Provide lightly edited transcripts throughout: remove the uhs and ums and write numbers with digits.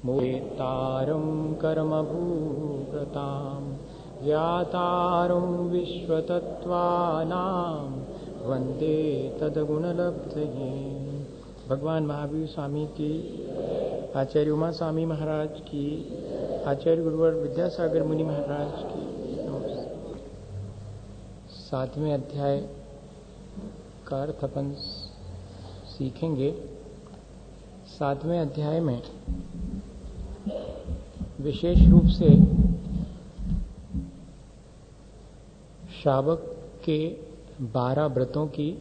मोहितारं कर्मभूव्रतां ज्ञातारं विश्वतत्त्वानां वन्दे तद्गुणलब्धये। भगवान महावीर स्वामी की, आचार्य उमा स्वामी महाराज की, आचार्य गुरुवर विद्यासागर मुनि महाराज की। 7वें अध्याय का अर्थ अपन सीखेंगे। 7वें अध्याय में विशेष रूप से शावक के 12 व्रतों की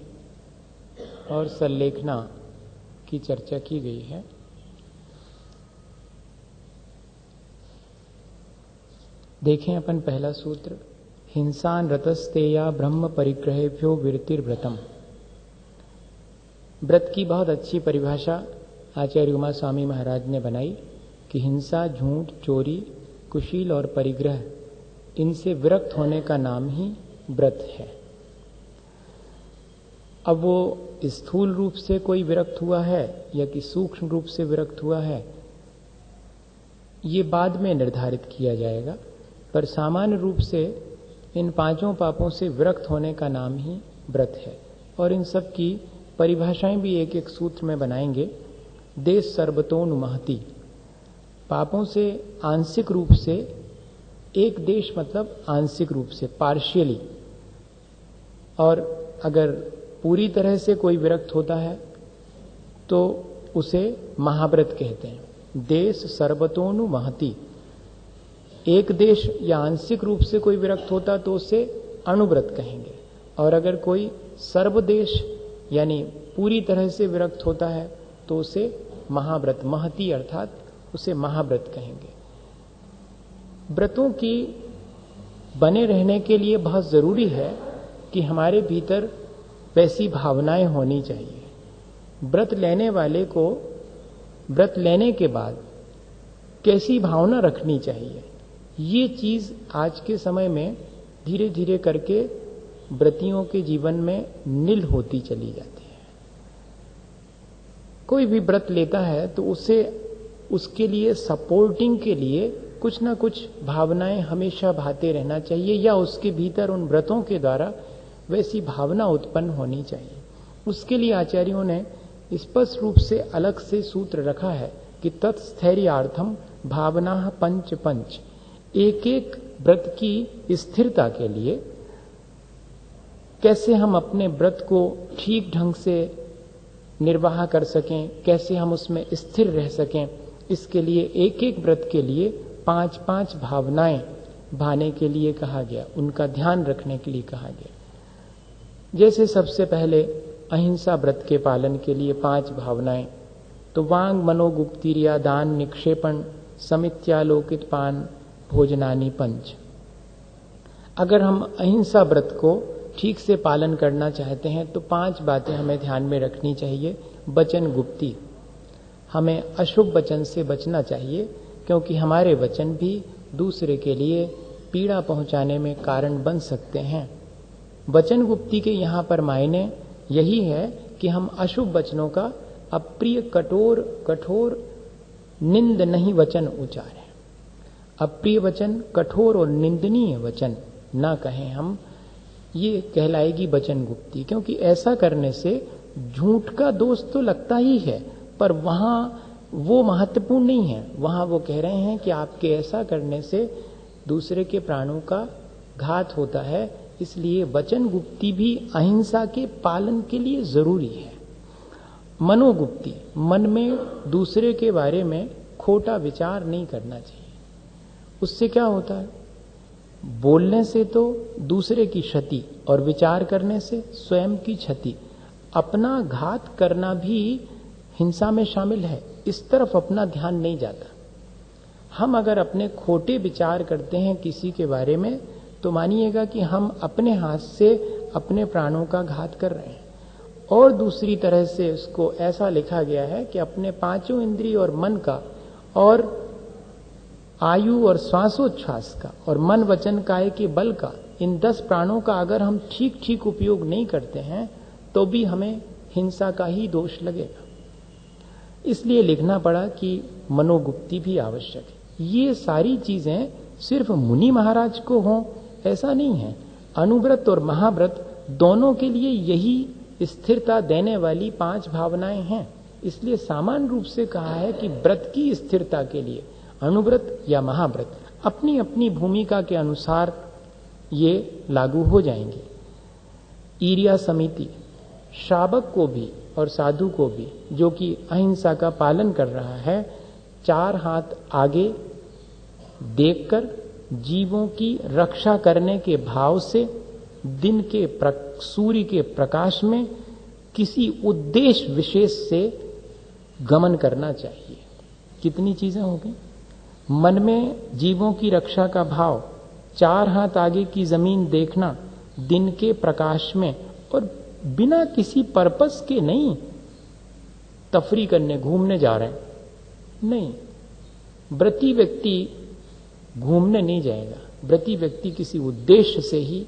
और संलेखना की चर्चा की गई है। देखें अपन पहला सूत्र, हिंसान रतस्तेया ब्रह्म परिग्रहेभ्यो विरतिर्व्रतम। व्रत की बहुत अच्छी परिभाषा आचार्य उमा स्वामी महाराज ने बनाई कि हिंसा, झूठ, चोरी, कुशील और परिग्रह, इनसे विरक्त होने का नाम ही व्रत है। अब वो स्थूल रूप से कोई विरक्त हुआ है या कि सूक्ष्म रूप से विरक्त हुआ है, ये बाद में निर्धारित किया जाएगा, पर सामान्य रूप से इन 5 पापों से विरक्त होने का नाम ही व्रत है। और इन सब की परिभाषाएं भी एक एक सूत्र में बनाएंगे। देश सर्वतोनुमहति, पापों से आंशिक रूप से, एक देश मतलब आंशिक रूप से, पार्शियली, और अगर पूरी तरह से कोई विरक्त होता है तो उसे महाव्रत कहते हैं। देश सर्वतोनुमहति, एक देश या आंशिक रूप से कोई विरक्त होता तो उसे अणुव्रत कहेंगे, और अगर कोई सर्वदेश यानी पूरी तरह से विरक्त होता है तो उसे महाव्रत, महति अर्थात उसे महाव्रत कहेंगे। व्रतों की बने रहने के लिए बहुत जरूरी है कि हमारे भीतर वैसी भावनाएं होनी चाहिए। व्रत लेने वाले को व्रत लेने के बाद कैसी भावना रखनी चाहिए, ये चीज आज के समय में धीरे धीरे करके व्रतियों के जीवन में नील होती चली जाती है। कोई भी व्रत लेता है तो उसे, उसके लिए सपोर्टिंग के लिए कुछ ना कुछ भावनाएं हमेशा भाते रहना चाहिए, या उसके भीतर उन व्रतों के द्वारा वैसी भावना उत्पन्न होनी चाहिए। उसके लिए आचार्यों ने स्पष्ट रूप से अलग से सूत्र रखा है कि तत्स्थैर्यार्थम भावना पंच पंच। एक एक व्रत की स्थिरता के लिए कैसे हम अपने व्रत को ठीक ढंग से निर्वाह कर सकें, कैसे हम उसमें स्थिर रह सकें, इसके लिए एक एक व्रत के लिए 5-5 भावनाएं भाने के लिए कहा गया, उनका ध्यान रखने के लिए कहा गया। जैसे सबसे पहले अहिंसा व्रत के पालन के लिए 5 भावनाएं, तो वांग मनोगुप्तिरिया दान निक्षेपण समित्यालोकित पान भोजनानि पंच। अगर हम अहिंसा व्रत को ठीक से पालन करना चाहते हैं तो 5 बातें हमें ध्यान में रखनी चाहिए। वचन गुप्ती, हमें अशुभ वचन से बचना चाहिए, क्योंकि हमारे वचन भी दूसरे के लिए पीड़ा पहुंचाने में कारण बन सकते हैं। वचन गुप्ती के यहाँ पर मायने यही है कि हम अशुभ वचनों का अप्रिय कठोर निंद नहीं वचन उच्चारें। अप्रिय वचन, कठोर और निंदनीय वचन ना कहें हम, ये कहलाएगी वचन गुप्ती। क्योंकि ऐसा करने से झूठ का दोष तो लगता ही है, पर वहां वो महत्वपूर्ण नहीं है। वहां वो कह रहे हैं कि आपके ऐसा करने से दूसरे के प्राणों का घात होता है, इसलिए वचन गुप्ती भी अहिंसा के पालन के लिए जरूरी है। मनोगुप्ती, मन में दूसरे के बारे में खोटा विचार नहीं करना चाहिए। उससे क्या होता है, बोलने से तो दूसरे की क्षति और विचार करने से स्वयं की क्षति। अपना घात करना भी हिंसा में शामिल है, इस तरफ अपना ध्यान नहीं जाता। हम अगर अपने खोटे विचार करते हैं किसी के बारे में तो मानिएगा कि हम अपने हाथ से अपने प्राणों का घात कर रहे हैं। और दूसरी तरह से उसको ऐसा लिखा गया है कि अपने 5 इंद्रिय और मन का और आयु और श्वासोच्छ्वास का और मन वचन काय के बल का, इन 10 प्राणों का अगर हम ठीक ठीक उपयोग नहीं करते हैं तो भी हमें हिंसा का ही दोष लगेगा। इसलिए लिखना पड़ा कि मनोगुप्ती भी आवश्यक है। ये सारी चीजें सिर्फ मुनि महाराज को हों ऐसा नहीं है, अनुव्रत और महाव्रत दोनों के लिए यही स्थिरता देने वाली 5 भावनाएं हैं। इसलिए सामान्य रूप से कहा है कि व्रत की स्थिरता के लिए अनुव्रत या महाव्रत अपनी अपनी भूमिका के अनुसार ये लागू हो जाएंगे। ईर्या समिति श्रावक को भी और साधु को भी, जो कि अहिंसा का पालन कर रहा है, 4 हाथ आगे देखकर जीवों की रक्षा करने के भाव से दिन के सूर्य के प्रकाश में किसी उद्देश्य विशेष से गमन करना चाहिए। कितनी चीजें हो गई? मन में जीवों की रक्षा का भाव, 4 हाथ आगे की जमीन देखना दिन के प्रकाश में, और बिना किसी पर्पस के नहीं, तफरी करने घूमने जा रहे हैं नहीं। व्रती व्यक्ति घूमने नहीं जाएगा, व्रती व्यक्ति किसी उद्देश्य से ही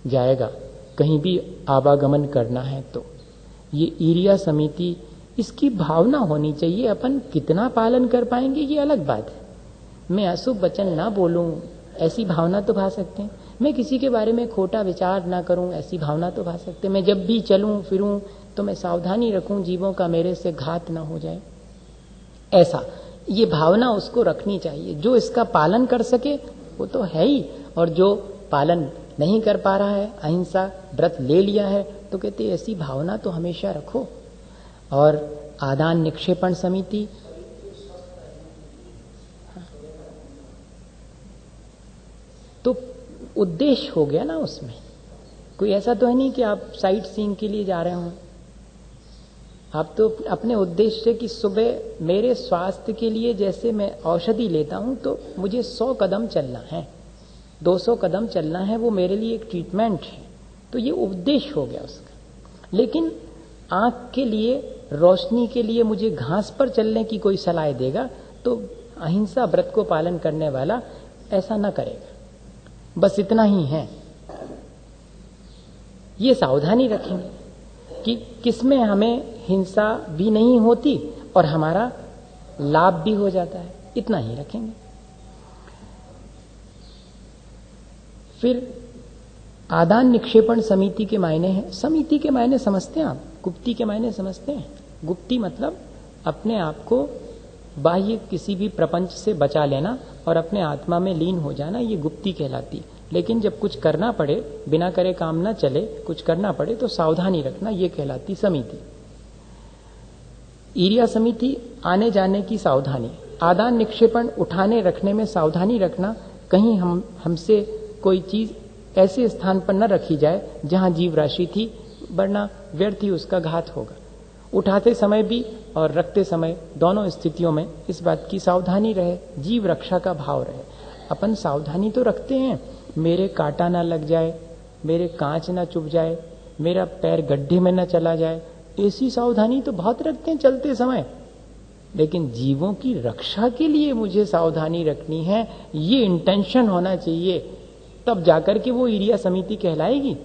जाएगा, कहीं भी आवागमन करना है तो। ये ईर्या समिति, इसकी भावना होनी चाहिए। अपन कितना पालन कर पाएंगे ये अलग बात है। मैं अशुभ वचन ना बोलूं, ऐसी भावना तो भा सकते हैं। मैं किसी के बारे में खोटा विचार ना करूं, ऐसी भावना तो भा सकते हैं। मैं जब भी चलूं फिरूं तो मैं सावधानी रखूं, जीवों का मेरे से घात ना हो जाए, ऐसा ये भावना उसको रखनी चाहिए। जो इसका पालन कर सके वो तो है ही, और जो पालन नहीं कर पा रहा है, अहिंसा व्रत ले लिया है, तो कहते ऐसी भावना तो हमेशा रखो। और आदान निक्षेपण समिति, तो उद्देश्य हो गया ना उसमें। कोई ऐसा तो है नहीं कि आप साइट सीइंग के लिए जा रहे हो, आप तो अपने उद्देश्य से कि सुबह मेरे स्वास्थ्य के लिए जैसे मैं औषधि लेता हूं तो मुझे 100 कदम चलना है, 200 कदम चलना है, वो मेरे लिए एक ट्रीटमेंट है, तो ये उद्देश्य हो गया उसका। लेकिन आंख के लिए, रोशनी के लिए मुझे घास पर चलने की कोई सलाह देगा तो अहिंसा व्रत को पालन करने वाला ऐसा ना करेगा। बस इतना ही है। ये सावधानी रखेंगे कि किसमें हमें हिंसा भी नहीं होती और हमारा लाभ भी हो जाता है, इतना ही रखेंगे। फिर आदान निक्षेपण समिति के मायने हैं। समिति के मायने समझते हैं आप, गुप्ती के मायने समझते हैं? गुप्ती मतलब अपने आप को बाह्य किसी भी प्रपंच से बचा लेना और अपने आत्मा में लीन हो जाना, ये गुप्ती कहलाती। लेकिन जब कुछ करना पड़े, बिना करे काम ना चले, कुछ करना पड़े तो सावधानी रखना, ये कहलाती समिति। ईर्या समिति आने जाने की सावधानी, आदान निक्षेपण उठाने रखने में सावधानी रखना, कहीं हमसे कोई चीज ऐसे स्थान पर न रखी जाए जहां जीव राशि थी, वरना व्यर्थ ही उसका घात होगा। उठाते समय भी और रखते समय दोनों स्थितियों में इस बात की सावधानी रहे, जीव रक्षा का भाव रहे। अपन सावधानी तो रखते हैं, मेरे कांटा ना लग जाए, मेरे कांच ना चुभ जाए, मेरा पैर गड्ढे में ना चला जाए, ऐसी सावधानी तो बहुत रखते हैं चलते समय। लेकिन जीवों की रक्षा के लिए मुझे सावधानी रखनी है, ये इंटेंशन होना चाहिए, तब जाकर के वो ईर्या समिति कहलाएगी।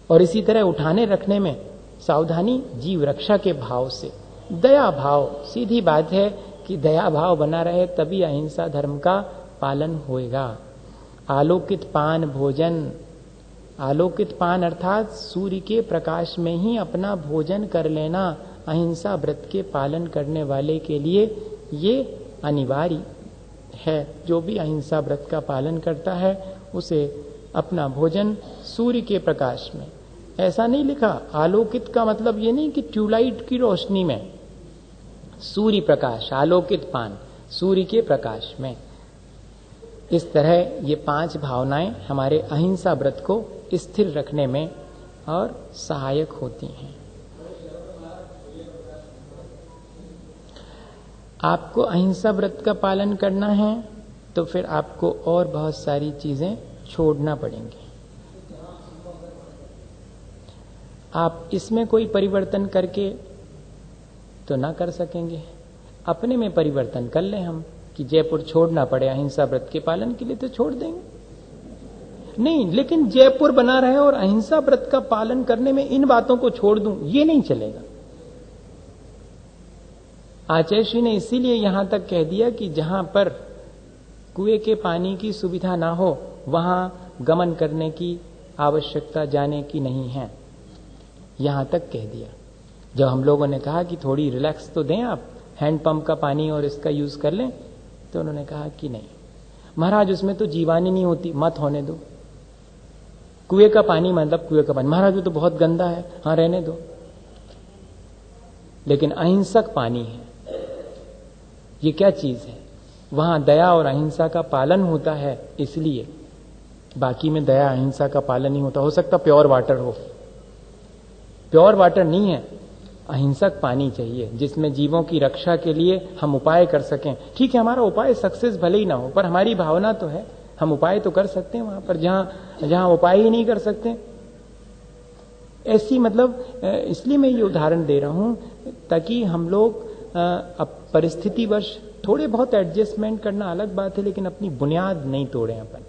और इसी तरह उठाने रखने में सावधानी जीव रक्षा के भाव से। दया भाव, सीधी बात है कि दया भाव बना रहे तभी अहिंसा धर्म का पालन होएगा। आलोकित पान भोजन, आलोकित पान अर्थात सूर्य के प्रकाश में ही अपना भोजन कर लेना अहिंसा व्रत के पालन करने वाले के लिए ये अनिवार्य है। जो भी अहिंसा व्रत का पालन करता है उसे अपना भोजन सूर्य के प्रकाश में, ऐसा नहीं लिखा आलोकित का मतलब ये नहीं कि ट्यूबलाइट की रोशनी में, सूर्य प्रकाश, आलोकित पान सूर्य के प्रकाश में। इस तरह ये 5 भावनाएं हमारे अहिंसा व्रत को स्थिर रखने में और सहायक होती हैं। आपको अहिंसा व्रत का पालन करना है तो फिर आपको और बहुत सारी चीजें छोड़ना पड़ेंगी। आप इसमें कोई परिवर्तन करके तो ना कर सकेंगे, अपने में परिवर्तन कर लें हम कि जयपुर छोड़ना पड़े अहिंसा व्रत के पालन के लिए तो छोड़ देंगे नहीं, लेकिन जयपुर बना रहे और अहिंसा व्रत का पालन करने में इन बातों को छोड़ दूं, ये नहीं चलेगा। आचार्य ने इसीलिए यहां तक कह दिया कि जहां पर कुएं के पानी की सुविधा ना हो वहां गमन करने की आवश्यकता जाने की नहीं है, यहां तक कह दिया। जब हम लोगों ने कहा कि थोड़ी रिलैक्स तो दें आप, हैंडपंप का पानी और इसका यूज कर लें, तो उन्होंने कहा कि नहीं महाराज, उसमें तो जीवानी नहीं होती, मत होने दो। कुएं का पानी मतलब कुएं का पानी, महाराज वो तो बहुत गंदा है, हाँ रहने दो। लेकिन अहिंसक पानी है, ये क्या चीज है? वहां दया और अहिंसा का पालन होता है, इसलिए। बाकी में दया अहिंसा का पालन नहीं होता। हो सकता प्योर वाटर हो, प्योर वाटर नहीं है, अहिंसक पानी चाहिए जिसमें जीवों की रक्षा के लिए हम उपाय कर सकें। ठीक है, हमारा उपाय सक्सेस भले ही ना हो, पर हमारी भावना तो है, हम उपाय तो कर सकते हैं वहां पर जहां उपाय ही नहीं कर सकते। ऐसी मतलब इसलिए मैं ये उदाहरण दे रहा हूं ताकि हम लोग अब परिस्थितिवश थोड़े बहुत एडजस्टमेंट करना अलग बात है, लेकिन अपनी बुनियाद नहीं तोड़ें अपन,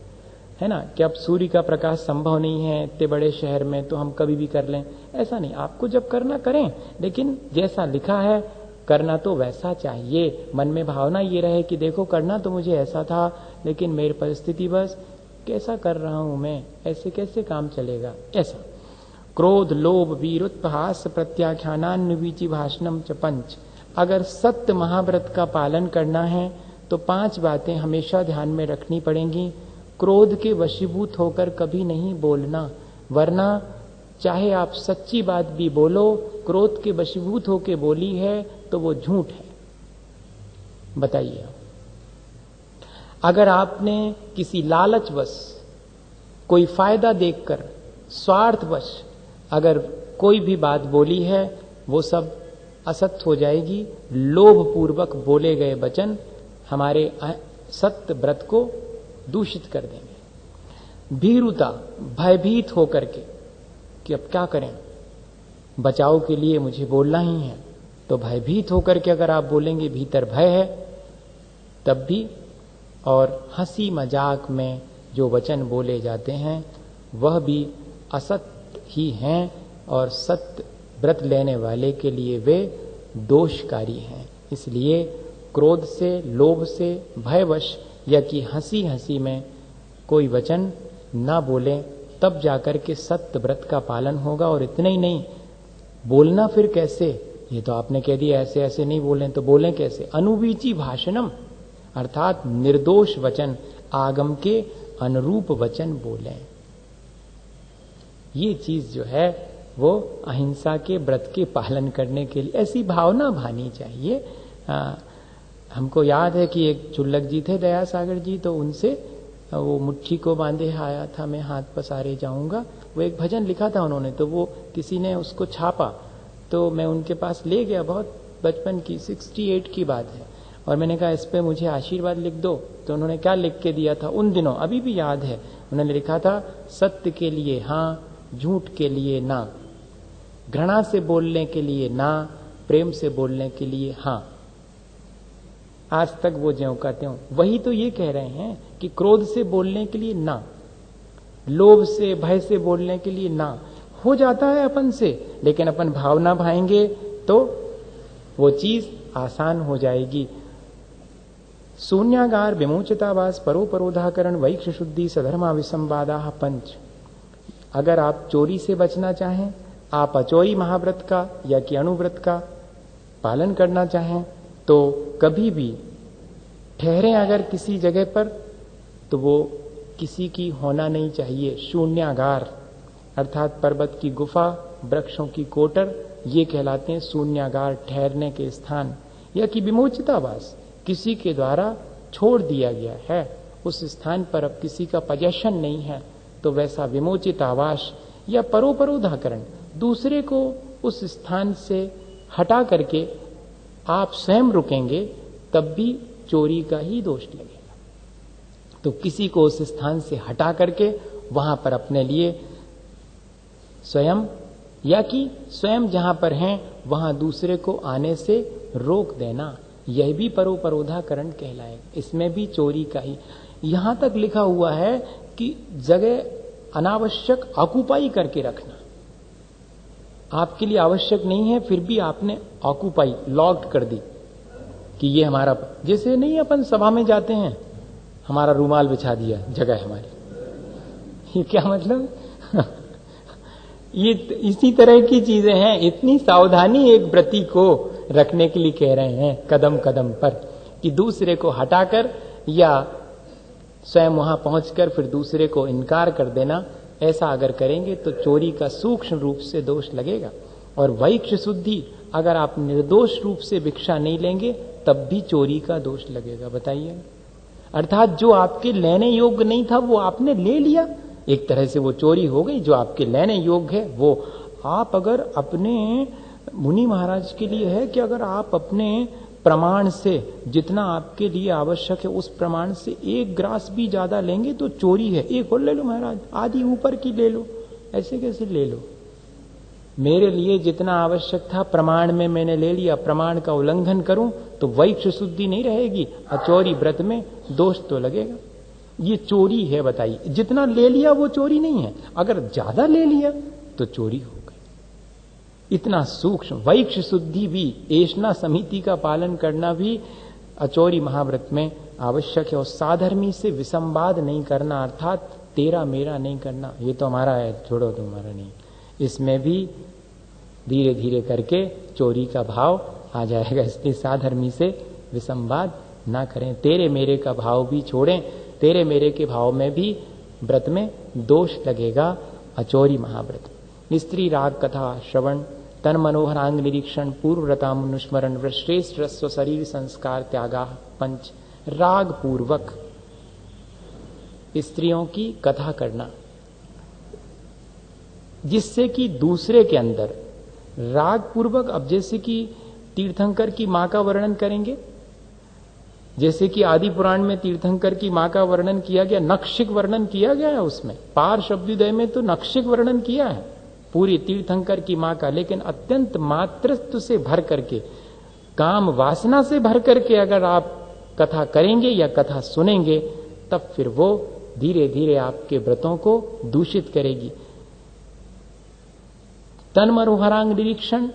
है ना। कि अब सूर्य का प्रकाश संभव नहीं है इतने बड़े शहर में, तो हम कभी भी कर लें, ऐसा नहीं। आपको जब करना करें, लेकिन जैसा लिखा है करना तो वैसा चाहिए। मन में भावना ये रहे कि देखो करना तो मुझे ऐसा था, लेकिन मेरी परिस्थिति बस कैसा कर रहा हूं मैं, ऐसे कैसे काम चलेगा, ऐसा। क्रोध लोभ वीरोत्पहास प्रत्याख्यानान्विची भाषणम च पंच। अगर सत्य महाव्रत का पालन करना है तो 5 बातें हमेशा ध्यान में रखनी पड़ेंगी। क्रोध के वशीभूत होकर कभी नहीं बोलना, वरना चाहे आप सच्ची बात भी बोलो, क्रोध के वशीभूत होकर बोली है तो वो झूठ है। बताइए, अगर आपने किसी लालचवश, कोई फायदा देखकर, स्वार्थवश अगर कोई भी बात बोली है, वो सब असत्य हो जाएगी। लोभ पूर्वक बोले गए वचन हमारे सत्य व्रत को दूषित कर देंगे। भीरुता, भयभीत होकर के कि अब क्या करें, बचाव के लिए मुझे बोलना ही है, तो भयभीत होकर के अगर आप बोलेंगे, भीतर भय है तब भी। और हंसी मजाक में जो वचन बोले जाते हैं वह भी असत्य ही हैं, और सत्य व्रत लेने वाले के लिए वे दोषकारी हैं। इसलिए क्रोध से, लोभ से, भयवश या कि हंसी हंसी में कोई वचन ना बोलें, तब जाकर के सत्य व्रत का पालन होगा। और इतना ही नहीं, बोलना फिर कैसे, ये तो आपने कह दिया ऐसे ऐसे नहीं बोलें, तो बोलें कैसे? अनुवीची भाषणम, अर्थात निर्दोष वचन, आगम के अनुरूप वचन बोलें। ये चीज जो है वो अहिंसा के व्रत के पालन करने के लिए ऐसी भावना भानी चाहिए। हमको याद है कि एक चुल्लक जी थे, दया सागर जी, तो उनसे वो मुट्ठी को बांधे आया था, मैं हाथ पसारे जाऊंगा, वो एक भजन लिखा था उन्होंने, तो वो किसी ने उसको छापा, तो मैं उनके पास ले गया, बहुत बचपन की 68 की बात है, और मैंने कहा इस पे मुझे आशीर्वाद लिख दो। तो उन्होंने क्या लिख के दिया था उन दिनों, अभी भी याद है, उन्होंने लिखा था, सत्य के लिए हाँ, झूठ के लिए ना, घृणा से बोलने के लिए ना, प्रेम से बोलने के लिए हाँ। आज तक वो ज्यों का त्यों वही तो ये कह रहे हैं कि क्रोध से बोलने के लिए ना, लोभ से, भय से बोलने के लिए ना। हो जाता है अपन से, लेकिन अपन भावना भाएंगे तो वो चीज आसान हो जाएगी। शून्यागार विमोचितावास परोपरोधाकरण वैक्ष शुद्धि सधर्मा विसंवादा पंच। अगर आप चोरी से बचना चाहें, आप अचोरी महाव्रत का या कि अणुव्रत का पालन करना चाहें, तो कभी भी ठहरें अगर किसी जगह पर, तो वो किसी की होना नहीं चाहिए। शून्यागार अर्थात पर्वत की गुफा, वृक्षों की कोटर, ये कहलाते हैं शून्यागार, ठहरने के स्थान। या कि विमोचितावास, किसी के द्वारा छोड़ दिया गया है, उस स्थान पर अब किसी का पजेशन नहीं है, तो वैसा विमोचित आवास। या परोपरोधाकरण, दूसरे को उस स्थान से हटा करके आप स्वयं रुकेंगे, तब भी चोरी का ही दोष लगेगा। तो किसी को उस स्थान से हटा करके वहां पर अपने लिए स्वयं, या कि स्वयं जहां पर हैं वहां दूसरे को आने से रोक देना, यह भी परोपरोधाकरण कहलाएगा। इसमें भी चोरी का ही। यहां तक लिखा हुआ है कि जगह अनावश्यक ऑक्युपाई करके रखना, आपके लिए आवश्यक नहीं है, फिर भी आपने ऑक्युपाई, लॉक्ड कर दी, कि ये हमारा, जैसे नहीं अपन सभा में जाते हैं हमारा रूमाल बिछा दिया, जगह है हमारी, ये क्या मतलब? ये इसी तरह की चीजें हैं। इतनी सावधानी एक व्रती को रखने के लिए कह रहे हैं कदम कदम पर, कि दूसरे को हटाकर या स्वयं वहां पहुंचकर फिर दूसरे को इनकार कर देना, ऐसा अगर करेंगे तो चोरी का सूक्ष्म रूप से दोष लगेगा। और वैक्ष शुद्धि, अगर आप निर्दोष रूप से भिक्षा नहीं लेंगे तब भी चोरी का दोष लगेगा। बताइए, अर्थात जो आपके लेने योग्य नहीं था वो आपने ले लिया, एक तरह से वो चोरी हो गई। जो आपके लेने योग्य है वो आप अगर अपने, मुनि महाराज के लिए है कि अगर आप अपने प्रमाण से जितना आपके लिए आवश्यक है उस प्रमाण से एक ग्रास भी ज्यादा लेंगे तो चोरी है। एक और ले लो महाराज, आधी ऊपर की ले लो, ऐसे कैसे ले लो? मेरे लिए जितना आवश्यक था प्रमाण में मैंने ले लिया, प्रमाण का उल्लंघन करूं तो वैक्ष शुद्धि नहीं रहेगी, अचौरी व्रत में दोष तो लगेगा। ये चोरी है। बताइए, जितना ले लिया वो चोरी नहीं है, अगर ज्यादा ले लिया तो चोरी हो गई। इतना सूक्ष्म वैक्ष शुद्धि भी, एषणा समिति का पालन करना भी अचौरी महाव्रत में आवश्यक है। और साधर्मी से विसंवाद नहीं करना, अर्थात तेरा मेरा नहीं करना, ये तो हमारा है छोड़ो तुम्हारा नहीं, इसमें भी धीरे धीरे करके चोरी का भाव आ जाएगा। इसलिए साधर्मी से विसंवाद ना करें, तेरे मेरे का भाव भी छोड़ें। तेरे मेरे के भाव में भी व्रत में दोष लगेगा अचौरी महाव्रत। स्त्री राग कथा श्रवण, तन मनोहरांग निरीक्षण, पूर्व व्रतानुस्मरण, श्रेष्ठ रस्व शरीर संस्कार त्यागा, पंच राग पूर्वक स्त्रियों की कथा करना, जिससे कि दूसरे के अंदर राग पूर्वक, अब जैसे कि तीर्थंकर की मां का वर्णन करेंगे, जैसे कि आदि पुराण में तीर्थंकर की मां का वर्णन किया गया, नक्षिक वर्णन किया गया है उसमें, पार्श अभ्युदय में तो नक्षिक वर्णन किया है पूरी तीर्थंकर की मां का, लेकिन अत्यंत मातृत्व से भर करके, काम वासना से भर करके अगर आप कथा करेंगे या कथा सुनेंगे तब फिर वो धीरे धीरे आपके व्रतों को दूषित करेगी। तन मनोहरांग निरीक्षण,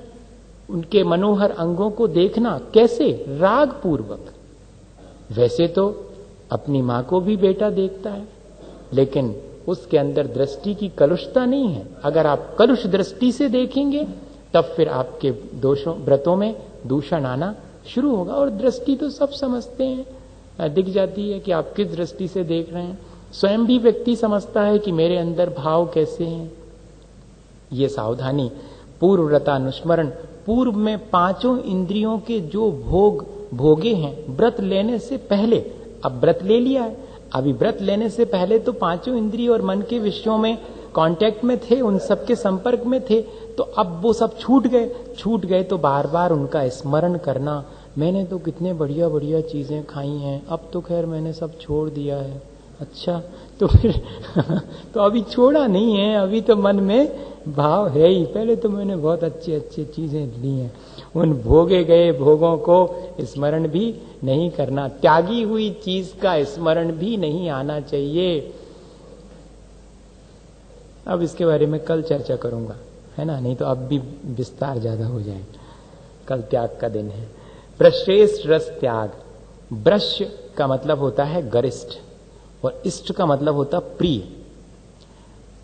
उनके मनोहर अंगों को देखना, कैसे? राग पूर्वक। वैसे तो अपनी मां को भी बेटा देखता है, लेकिन उसके अंदर दृष्टि की कलुषता नहीं है। अगर आप कलुष दृष्टि से देखेंगे तब फिर आपके दोषों व्रतों में दूषण आना शुरू होगा। और दृष्टि तो सब समझते हैं, दिख जाती है कि आप किस दृष्टि से देख रहे हैं। स्वयं भी व्यक्ति समझता है कि मेरे अंदर भाव कैसे हैं। ये सावधानी। पूर्व व्रतानुस्मरण, पूर्व में पांचों इंद्रियों के जो भोग भोगे हैं व्रत लेने से पहले, अब व्रत ले लिया है, अभी व्रत लेने से पहले तो पांचों इंद्रिय और मन के विषयों में कांटेक्ट में थे, उन सबके संपर्क में थे, तो अब वो सब छूट गए तो बार बार उनका स्मरण करना, मैंने तो कितने बढ़िया बढ़िया चीजें खाई हैं, अब तो खैर मैंने सब छोड़ दिया है। अच्छा, तो फिर तो अभी छोड़ा नहीं है, अभी तो मन में भाव है ही, पहले तो मैंने बहुत अच्छी अच्छी चीजें ली हैं। उन भोगे गए भोगों को स्मरण भी नहीं करना, त्यागी हुई चीज का स्मरण भी नहीं आना चाहिए। अब इसके बारे में कल चर्चा करूंगा, है ना, नहीं तो अब भी विस्तार ज्यादा हो जाए। कल त्याग का दिन है। प्रश्रेष्ठ रस त्याग। ब्रश का मतलब होता है गरिष्ठ और इष्ट का मतलब होता प्रिय।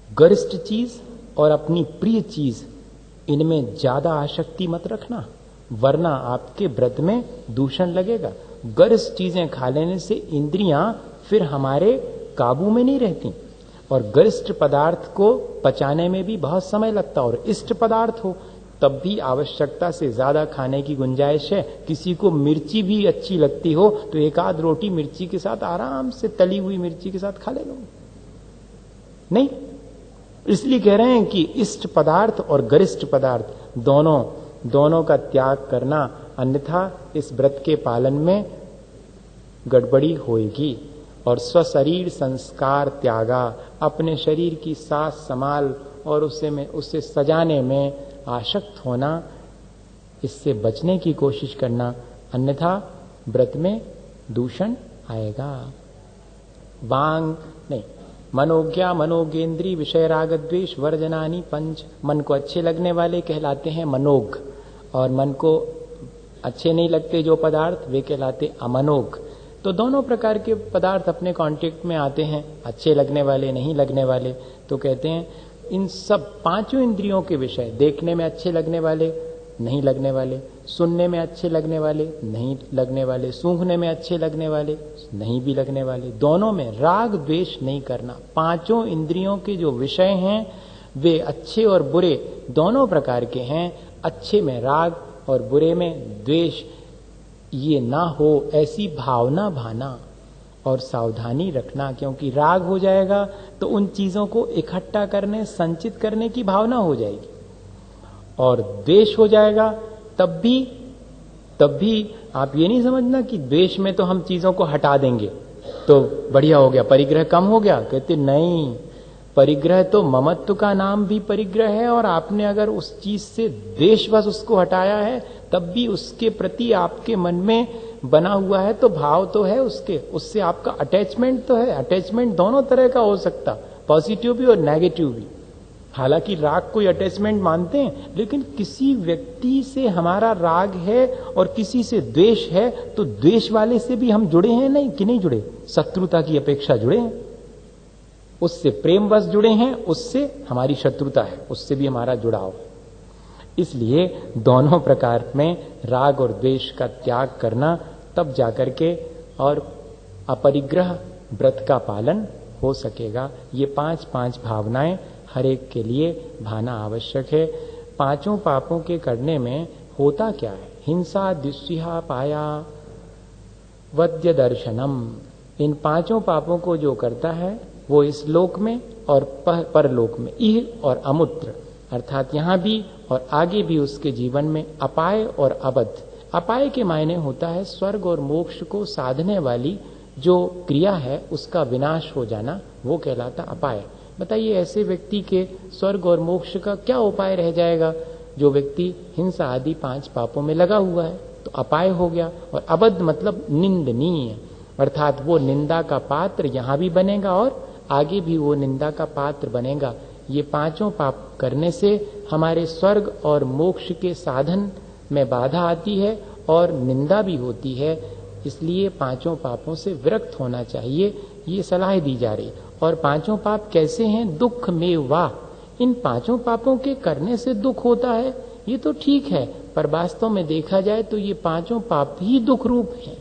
गरिष्ठ चीज और अपनी प्रिय चीज, इनमें ज्यादा आसक्ति मत रखना, वरना आपके व्रत में दूषण लगेगा। गरिष्ठ चीजें खा लेने से इंद्रियां फिर हमारे काबू में नहीं रहती, और गरिष्ठ पदार्थ को पचाने में भी बहुत समय लगता है। और इष्ट पदार्थ हो तब भी आवश्यकता से ज्यादा खाने की गुंजाइश है। किसी को मिर्ची भी अच्छी लगती हो तो एक आध रोटी मिर्ची के साथ आराम से, तली हुई मिर्ची के साथ खा ले लो, नहीं? इसलिए कह रहे हैं कि इष्ट पदार्थ और गरिष्ठ पदार्थ दोनों का त्याग करना, अन्यथा इस व्रत के पालन में गड़बड़ी होएगी। और स्वशरीर संस्कार त्यागा, अपने शरीर की साज संभाल और उससे सजाने में आसक्त होना, इससे बचने की कोशिश करना, अन्यथा व्रत में दूषण आएगा। वांग नहीं, मनोज्ञा मनोगेंद्री विषय राग द्वेष वर्जनानी पंच। मन को अच्छे लगने वाले कहलाते हैं मनोग, और मन को अच्छे नहीं लगते जो पदार्थ वे कहलाते अमनोग। तो दोनों प्रकार के पदार्थ अपने कांटेक्ट में आते हैं, अच्छे लगने वाले, नहीं लगने वाले। तो कहते हैं इन सब पांचों इंद्रियों के विषय, देखने में अच्छे लगने वाले, नहीं लगने वाले, सुनने में अच्छे लगने वाले, नहीं लगने वाले, सूंघने में अच्छे लगने वाले, नहीं भी लगने वाले, दोनों में राग द्वेष नहीं करना। पांचों इंद्रियों के जो विषय हैं वे अच्छे और बुरे दोनों प्रकार के हैं। अच्छे में राग और बुरे में द्वेष ये ना हो, ऐसी भावना भाना और सावधानी रखना, क्योंकि राग हो जाएगा तो उन चीजों को इकट्ठा करने, संचित करने की भावना हो जाएगी, और द्वेष हो जाएगा तब भी आप ये नहीं समझना कि द्वेष में तो हम चीजों को हटा देंगे तो बढ़िया हो गया, परिग्रह कम हो गया। कहते नहीं, परिग्रह तो ममत्व का नाम भी परिग्रह है, और आपने अगर उस चीज से द्वेषवश उसको हटाया है तब भी उसके प्रति आपके मन में बना हुआ है, तो भाव तो है उसके, उससे आपका अटैचमेंट तो है। अटैचमेंट दोनों तरह का हो सकता, पॉजिटिव भी और नेगेटिव भी। हालांकि राग कोई अटैचमेंट मानते हैं, लेकिन किसी व्यक्ति से हमारा राग है और किसी से द्वेष है, तो द्वेष वाले से भी हम जुड़े हैं नहीं कि नहीं जुड़े, शत्रुता की अपेक्षा जुड़े हैं। उससे प्रेमवश जुड़े हैं, उससे हमारी शत्रुता है, उससे भी हमारा जुड़ाव। इसलिए दोनों प्रकार में राग और द्वेष का त्याग करना, तब जाकर के और अपरिग्रह व्रत का पालन हो सकेगा। ये 5 भावनाएं हर एक के लिए भाना आवश्यक है। पांचों पापों के करने में होता क्या है? हिंसा, द्विषा, पाया, वद्य दर्शनम। इन पांचों पापों को जो करता है वो इस लोक में और परलोक में, इह और अमूत्र, अर्थात यहां भी और आगे भी उसके जीवन में अपाय और अबद्ध। अपाय के मायने होता है स्वर्ग और मोक्ष को साधने वाली जो क्रिया है उसका विनाश हो जाना, वो कहलाता अपाय। बताइए ऐसे व्यक्ति के स्वर्ग और मोक्ष का क्या उपाय रह जाएगा? जो व्यक्ति हिंसा आदि 5 पापों में लगा हुआ है तो अपाय हो गया। और अबद्ध मतलब निंदनीय, अर्थात वो निंदा का पात्र यहां भी बनेगा और आगे भी वो निंदा का पात्र बनेगा। ये पांचों पाप करने से हमारे स्वर्ग और मोक्ष के साधन में बाधा आती है और निंदा भी होती है। इसलिए पांचों पापों से विरक्त होना चाहिए, ये सलाह दी जा रही। और पांचों पाप कैसे हैं? दुख में वाह। इन पांचों पापों के करने से दुख होता है, ये तो ठीक है, पर वास्तव में देखा जाए तो ये पांचों पाप ही दुख रूप हैं।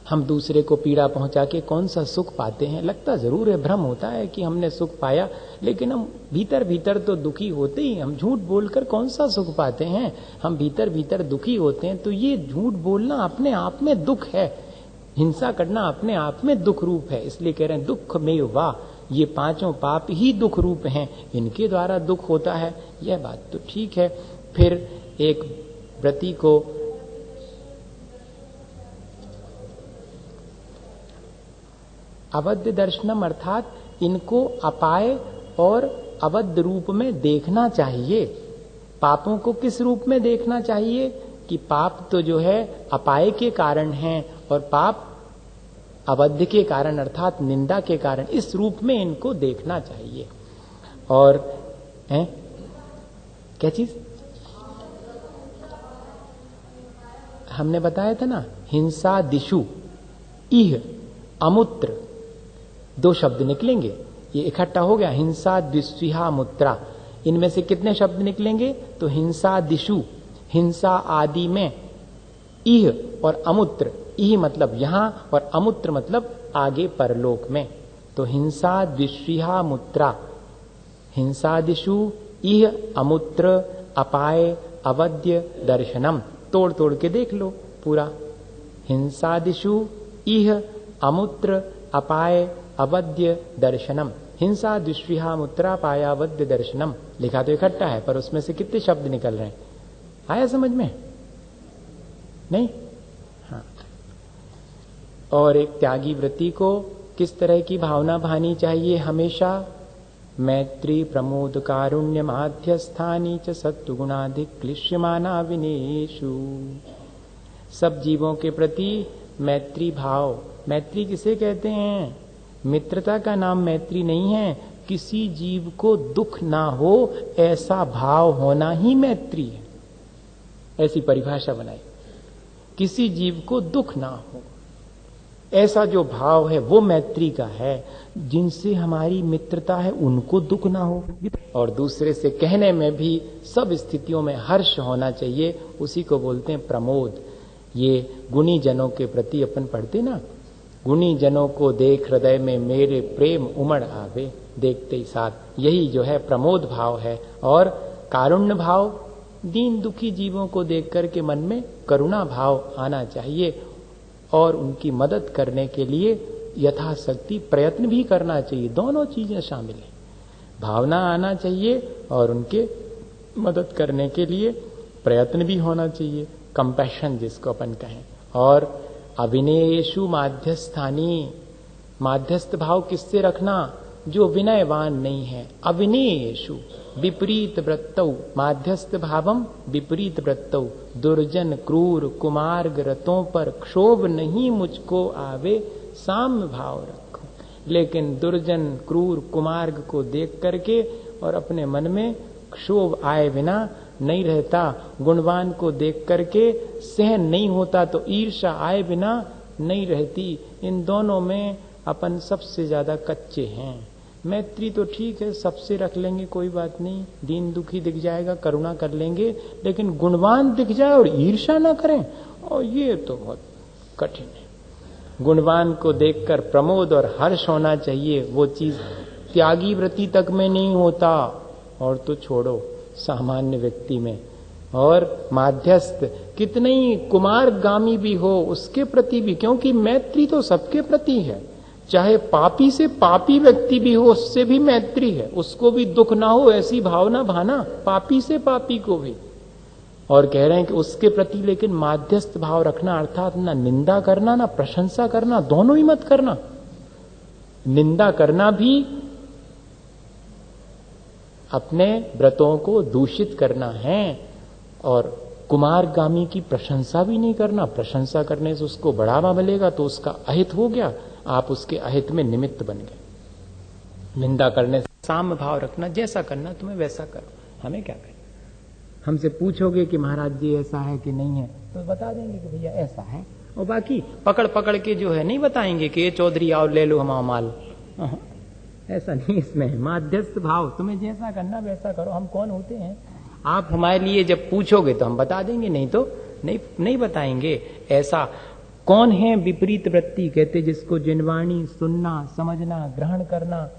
हम दूसरे को पीड़ा पहुंचा के कौन सा सुख पाते हैं? लगता जरूर है, भ्रम होता है कि हमने सुख पाया, लेकिन हम भीतर भीतर तो दुखी होते ही। हम झूठ बोलकर कौन सा सुख पाते हैं? हम भीतर भीतर दुखी होते हैं। तो ये झूठ बोलना अपने आप में दुख है, हिंसा करना अपने आप में दुख रूप है। इसलिए कह रहे हैं दुख में वाह, ये पांचों पाप ही दुख रूप हैं, इनके द्वारा दुख होता है। यह बात तो ठीक है। फिर एक व्रती को अबद्ध दर्शनम, अर्थात इनको अपाय और अबद्ध रूप में देखना चाहिए। पापों को किस रूप में देखना चाहिए? कि पाप तो जो है अपाय के कारण हैं और पाप अबद्ध के कारण अर्थात निंदा के कारण, इस रूप में इनको देखना चाहिए। और क्या चीज हमने बताया था ना, हिंसा दिशु, इह, अमूत्र, 2 शब्द निकलेंगे। ये इकट्ठा हो गया हिंसा द्विस्विहा मुत्रा। इनमें से कितने शब्द निकलेंगे? तो हिंसा दिशु, हिंसा आदि में, इह और अमूत्र, इह मतलब यहां और अमूत्र मतलब आगे परलोक में। तो हिंसा द्विस्विहा मुत्रा, हिंसा दिशु, इह, अमूत्र, अपाय, अवद्य दर्शनम। तोड़ तोड़ के देख लो पूरा। हिंसा दिशु, इह, अमूत्र, अपाय, अवद्य दर्शनम। हिंसा द्विस्विहा मुत्रा पायावद्य दर्शनम। लिखा तो इकट्ठा है, पर उसमें से कितने शब्द निकल रहे हैं? आया समझ में? नहीं? हाँ। और एक त्यागी व्रती को किस तरह की भावना भानी चाहिए हमेशा? मैत्री, प्रमोद, कारुण्य, माध्यस्थानी च सत्वगुणाधिक क्लिश्यमाना विनेशु। सब जीवों के प्रति मैत्री भाव। मैत्री किसे कहते हैं? मित्रता का नाम मैत्री नहीं है। किसी जीव को दुख ना हो ऐसा भाव होना ही मैत्री है। ऐसी परिभाषा बनाई। किसी जीव को दुख ना हो, ऐसा जो भाव है वो मैत्री का है। जिनसे हमारी मित्रता है उनको दुख ना हो, और दूसरे से कहने में भी सब स्थितियों में हर्ष होना चाहिए, उसी को बोलते हैं प्रमोद। ये गुणी जनों के प्रति अपन पढ़ते ना, गुणी जनों को देख हृदय में मेरे प्रेम उमड़ आवे, देखते ही साथ, यही जो है प्रमोद भाव है। और कारुण्य भाव, दीन दुखी जीवों को देख करके मन में करुणा भाव आना चाहिए, और उनकी मदद करने के लिए यथाशक्ति प्रयत्न भी करना चाहिए। दोनों चीजें शामिल हैं, भावना आना चाहिए और उनके मदद करने के लिए प्रयत्न भी होना चाहिए, कंपैशन जिसको अपन कहें। और अविनयेषु माध्यस्थानी, माध्यस्थ भाव किससे रखना? जो विनयवान नहीं है। अविनयेषु विपरीत वृत्तौ माध्यस्थ भावम विपरीत वृत्तौ, दुर्जन क्रूर कुमार्ग रतों पर क्षोभ नहीं मुझको आवे, साम्य भाव रखो। लेकिन दुर्जन क्रूर कुमार्ग को देख करके और अपने मन में क्षोभ आए बिना नहीं रहता, गुणवान को देख करके सहन नहीं होता तो ईर्ष्या आए बिना नहीं रहती। इन दोनों में अपन सबसे ज्यादा कच्चे हैं। मैत्री तो ठीक है, सबसे रख लेंगे कोई बात नहीं, दीन दुखी दिख जाएगा करुणा कर लेंगे, लेकिन गुणवान दिख जाए और ईर्ष्या ना करें, और ये तो बहुत कठिन है। गुणवान को देखकर प्रमोद और हर्ष होना चाहिए, वो चीज त्यागी व्रति तक में नहीं होता, और तो छोड़ो सामान्य व्यक्ति में। और माध्यस्थ कितने ही कुमारगामी भी हो उसके प्रति भी, क्योंकि मैत्री तो सबके प्रति है, चाहे पापी से पापी व्यक्ति भी हो उससे भी मैत्री है, उसको भी दुख ना हो ऐसी भावना भाना, पापी से पापी को भी। और कह रहे हैं कि उसके प्रति लेकिन माध्यस्थ भाव रखना, अर्थात ना निंदा करना ना प्रशंसा करना, दोनों ही मत करना। निंदा करना भी अपने व्रतों को दूषित करना है, और कुमारगामी की प्रशंसा भी नहीं करना। प्रशंसा करने से उसको बढ़ावा मिलेगा तो उसका अहित हो गया, आप उसके अहित में निमित्त बन गए। निंदा करने से साम्य भाव रखना, जैसा करना तुम्हें वैसा करो, हमें क्या करें। हमसे पूछोगे कि महाराज जी ऐसा है कि नहीं है, तो बता देंगे कि भैया ऐसा है, और बाकी पकड़ पकड़ के जो है नहीं बताएंगे कि ये चौधरी आओ ले लो हमारा माल। ऐसा नहीं, इसमें माध्यस्थ भाव, तुम्हें जैसा करना वैसा करो। हम कौन होते हैं? आप हमारे लिए जब पूछोगे तो हम बता देंगे, नहीं तो नहीं बताएंगे। ऐसा कौन है विपरीत वृत्ति? कहते जिसको जिनवाणी सुनना, समझना, ग्रहण करना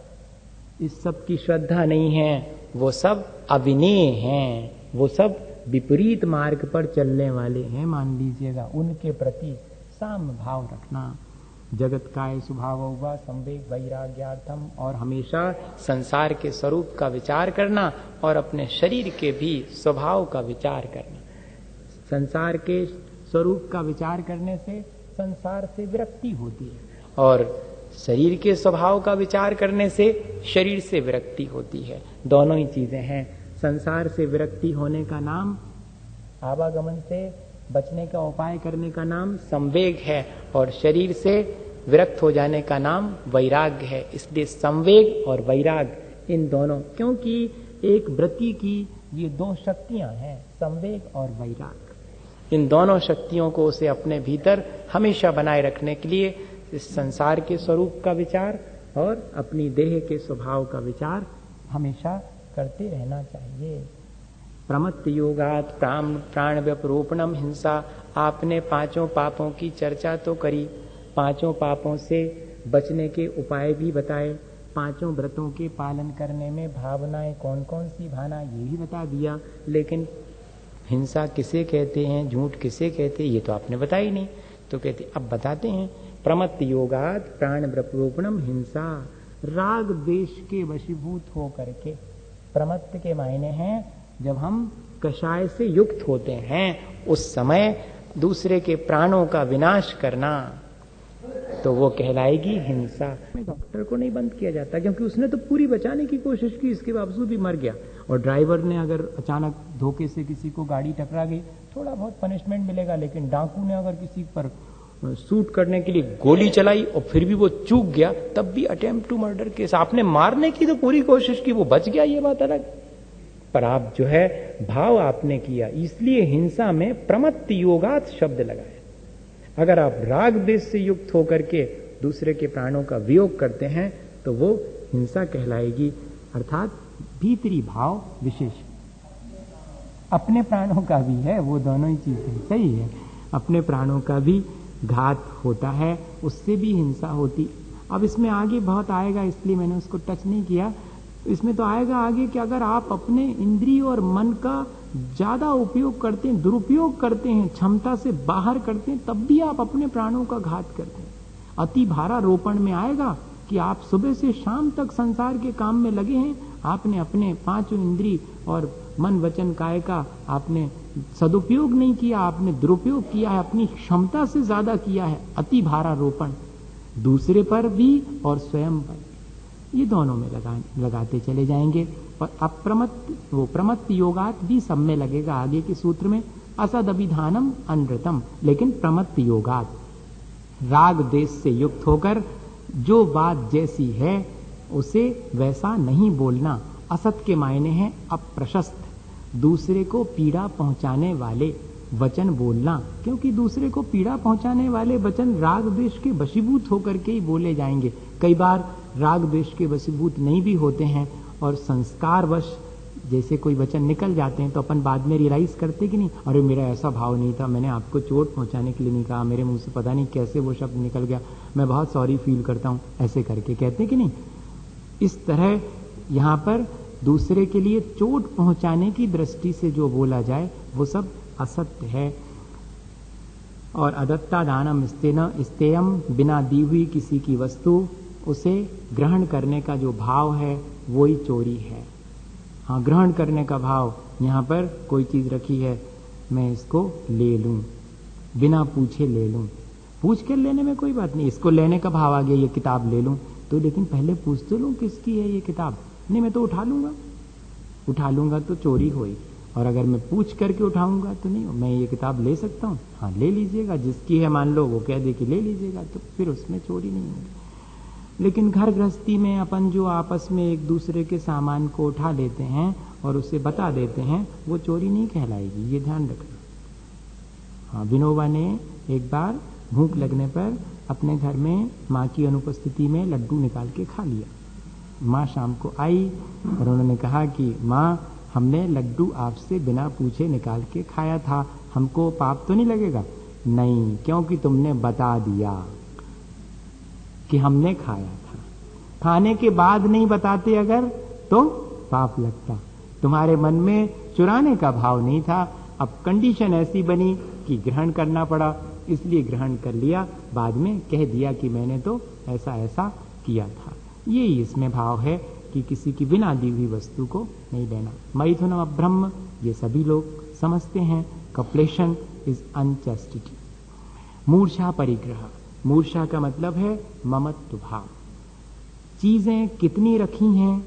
इस सब की श्रद्धा नहीं है, वो सब अविनेय हैं, वो सब विपरीत मार्ग पर चलने वाले हैं, मान लीजिएगा। उनके प्रति साम्य भाव रखना। जगत काय स्वभाव हुआ संवेग वैराग्यार्थम, और हमेशा संसार के स्वरूप का विचार करना और अपने शरीर के भी स्वभाव का विचार करना। संसार के स्वरूप का विचार करने से संसार से विरक्ति होती है, और शरीर के स्वभाव का विचार करने से शरीर से विरक्ति होती है। दोनों ही चीजें हैं। संसार से विरक्ति होने का नाम, आवागमन से बचने का उपाय करने का नाम संवेग है, और शरीर से विरक्त हो जाने का नाम वैराग्य है। इसलिए संवेग और वैराग्य इन दोनों, क्योंकि एक व्रति की ये दो शक्तियां हैं, संवेग और वैराग्य। इन दोनों शक्तियों को उसे अपने भीतर हमेशा बनाए रखने के लिए इस संसार के स्वरूप का विचार और अपनी देह के स्वभाव का विचार हमेशा करते रहना चाहिए। प्रमत्त योगात प्राण व्यपरोपणम हिंसा। आपने पांचों पापों की चर्चा तो करी, पांचों पापों से बचने के उपाय भी बताए, पांचों व्रतों के पालन करने में भावनाएं कौन कौन सी भाना ये भी बता दिया, लेकिन हिंसा किसे कहते हैं, झूठ किसे कहते हैं, ये तो आपने बताया ही नहीं। तो कहते अब बताते हैं, प्रमत्त योगात प्राण व्यपरोपणम हिंसा। राग द्वेष के वशीभूत हो करके, प्रमत्त के मायने हैं जब हम कषाय से युक्त होते हैं उस समय दूसरे के प्राणों का विनाश करना, तो वो कहलाएगी हिंसा। डॉक्टर को नहीं बंद किया जाता क्योंकि उसने तो पूरी बचाने की कोशिश की, इसके बावजूद भी मर गया। और ड्राइवर ने अगर अचानक धोखे से किसी को गाड़ी टकरा गई, थोड़ा बहुत पनिशमेंट मिलेगा, लेकिन डाकू ने अगर किसी पर शूट करने के लिए गोली चलाई और फिर भी वो चूक गया, तब भी अटेम्प्ट टू मर्डर केस। आपने मारने की तो पूरी कोशिश की, वो बच गया, ये बात अलग। पर आप जो है भाव आपने किया, इसलिए हिंसा में प्रमत्त योगात शब्द लगाया। अगर आप राग द्वेष से युक्त होकर के दूसरे के प्राणों का वियोग करते हैं तो वो हिंसा कहलाएगी, अर्थात भीतरी भाव विशेष। अपने प्राणों का भी है, वो दोनों ही चीजें सही है। अपने प्राणों का भी घात होता है, उससे भी हिंसा होती। अब इसमें आगे बहुत आएगा, इसलिए मैंने उसको टच नहीं किया। इसमें तो आएगा आगे कि अगर आप अपने इंद्रिय और मन का ज्यादा उपयोग करते हैं, दुरुपयोग करते हैं, क्षमता से बाहर करते हैं, तब भी आप अपने प्राणों का घात करते हैं। अति भारारोपण में आएगा कि आप सुबह से शाम तक संसार के काम में लगे हैं, आपने अपने पांचों इंद्रिय और मन वचन काय का आपने सदुपयोग नहीं किया, आपने दुरुपयोग किया है, अपनी क्षमता से ज्यादा किया है। अति भारारोपण दूसरे पर भी और स्वयं पर, ये दोनों में लगाते चले जाएंगे। और प्रमत्त योगात भी सब में लगेगा आगे के सूत्र में। असद अभिधानम अनृतम, लेकिन प्रमत्त योगात राग देश से युक्त होकर जो बात जैसी है उसे वैसा नहीं बोलना। असत के मायने हैं अप्रशस्त, दूसरे को पीड़ा पहुंचाने वाले वचन बोलना, क्योंकि दूसरे को पीड़ा पहुंचाने वाले वचन राग द्वेष के वशीभूत होकर के ही बोले जाएंगे। कई बार राग द्वेष के वशीभूत नहीं भी होते हैं और संस्कारवश जैसे कोई वचन निकल जाते हैं तो अपन बाद में रियलाइज करते कि नहीं, अरे मेरा ऐसा भाव नहीं था, मैंने आपको चोट पहुंचाने के लिए नहीं कहा, मेरे मुंह से पता नहीं कैसे वो शब्द निकल गया, मैं बहुत सॉरी फील करता हूं, ऐसे करके कहते कि नहीं। इस तरह यहां पर दूसरे के लिए चोट पहुंचाने की दृष्टि से जो बोला जाए वो सब असत्य है। और अदत्ता दानम स्तेयम, बिना दी हुई किसी की वस्तु उसे ग्रहण करने का जो भाव है वो ही चोरी है। हाँ, ग्रहण करने का भाव, यहाँ पर कोई चीज रखी है, मैं इसको ले लूं, बिना पूछे ले लूं। पूछ कर लेने में कोई बात नहीं, इसको लेने का भाव आ गया, ये किताब ले लूं तो, लेकिन पहले पूछ तो लूं किसकी है ये किताब। नहीं, मैं तो उठा लूंगा तो चोरी हुई, और अगर मैं पूछ करके उठाऊंगा तो नहीं, मैं ये किताब ले सकता हूँ, हाँ ले लीजिएगा, जिसकी है मान लो वो कह दे कि ले लीजिएगा, तो फिर उसमें चोरी नहीं होगी। लेकिन घर गृहस्थी में अपन जो आपस में एक दूसरे के सामान को उठा लेते हैं और उसे बता देते हैं, वो चोरी नहीं कहलाएगी, ये ध्यान रखना। हाँ, विनोबा ने एक बार भूख लगने पर अपने घर में माँ की अनुपस्थिति में लड्डू निकाल के खा लिया। माँ शाम को आई और उन्होंने कहा कि माँ, हमने लड्डू आपसे बिना पूछे निकाल के खाया था, हमको पाप तो नहीं लगेगा? नहीं, क्योंकि तुमने बता दिया कि हमने खाया था। खाने के बाद नहीं बताते अगर तो पाप लगता। तुम्हारे मन में चुराने का भाव नहीं था, अब कंडीशन ऐसी बनी कि ग्रहण करना पड़ा, इसलिए ग्रहण कर लिया, बाद में कह दिया कि मैंने तो ऐसा ऐसा किया था। यही इसमें भाव है कि किसी की बिना दी हुई वस्तु को नहीं लेना। मैथुनम अब्रह्म, ये सभी लोग समझते हैं। कपलेशन इज अनचैस्टिटी। मूर्छा परिग्रह, मूर्छा का मतलब है ममत्व भाव। चीजें कितनी रखी हैं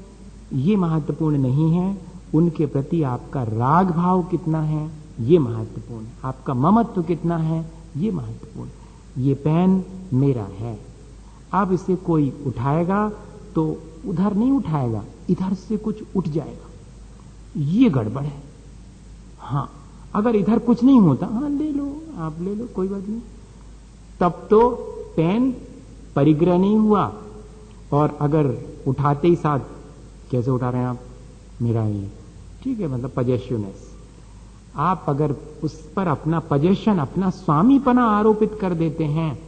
ये महत्वपूर्ण नहीं है, उनके प्रति आपका राग भाव कितना है ये महत्वपूर्ण है, आपका ममत्व कितना है ये महत्वपूर्ण। ये पेन मेरा है, अब इसे कोई उठाएगा तो उधर नहीं उठाएगा, इधर से कुछ उठ जाएगा, ये गड़बड़ है। हाँ, अगर इधर कुछ नहीं होता, हाँ ले लो, आप ले लो, कोई बात नहीं, तब तो पेन परिग्रह नहीं हुआ। और अगर उठाते ही साथ, कैसे उठा रहे हैं आप, मेरा ये ठीक है, मतलब पजेशनेस, आप अगर उस पर अपना पजेशन, अपना स्वामीपना आरोपित कर देते हैं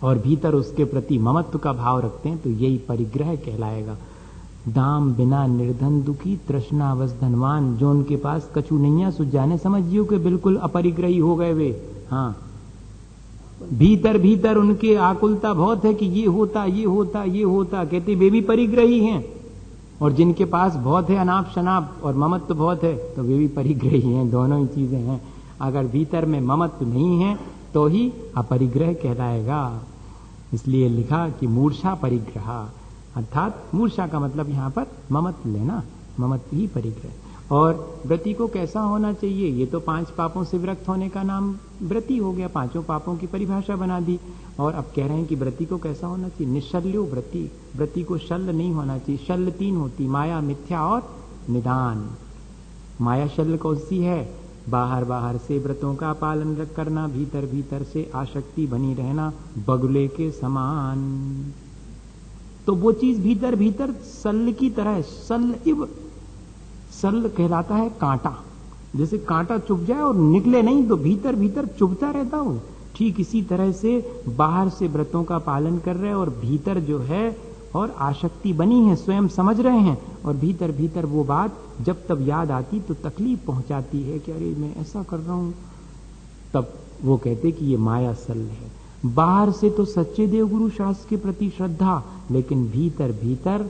और भीतर उसके प्रति ममत्व का भाव रखते हैं, तो यही परिग्रह कहलाएगा। दाम बिना निर्धन दुखी, तृष्णावश धनवान, जो उनके पास कछु नैया सुजाने, समझियो कि बिल्कुल अपरिग्रही हो गए वे। हाँ, भीतर भीतर उनके आकुलता बहुत है कि ये होता ये होता ये होता, कहते वे भी परिग्रही हैं। और जिनके पास बहुत है अनाप शनाप और ममत्व बहुत है, तो वे भी परिग्रही हैं, दोनों ही चीजें हैं। अगर भीतर में ममत्व नहीं है तो ही अपरिग्रह कहलाएगा। इसलिए लिखा कि मूर्छा परिग्रह, अर्थात मूर्छा का मतलब यहां पर ममत्व लेना, ममत्व ही परिग्रह। और व्रती को कैसा होना चाहिए, ये तो 5 पापों से विरक्त होने का नाम व्रती हो गया, 5 पापों की परिभाषा बना दी। और अब कह रहे हैं कि व्रती को कैसा होना चाहिए, निशल्यो व्रती, व्रती को शल्य नहीं होना चाहिए। शल्य 3 होती, माया, मिथ्या और निदान। माया शल्य कौन सी है? बाहर बाहर से व्रतों का पालन करना, भीतर भीतर से आसक्ति बनी रहना बगुले के समान। तो वो चीज भीतर भीतर सल्ल की तरह, सल्ल कहलाता है कांटा। जैसे कांटा चुभ जाए और निकले नहीं तो भीतर भीतर चुभता रहता हो, ठीक इसी तरह से बाहर से व्रतों का पालन कर रहे हैं और भीतर जो है और आसक्ति बनी है, स्वयं समझ रहे हैं, और भीतर भीतर वो बात जब तब याद आती तो तकलीफ पहुंचाती है कि अरे मैं ऐसा कर रहा हूं, तब वो कहते कि ये माया सल है। बाहर से तो सच्चे देवगुरु शास्त्र के प्रति श्रद्धा, लेकिन भीतर भीतर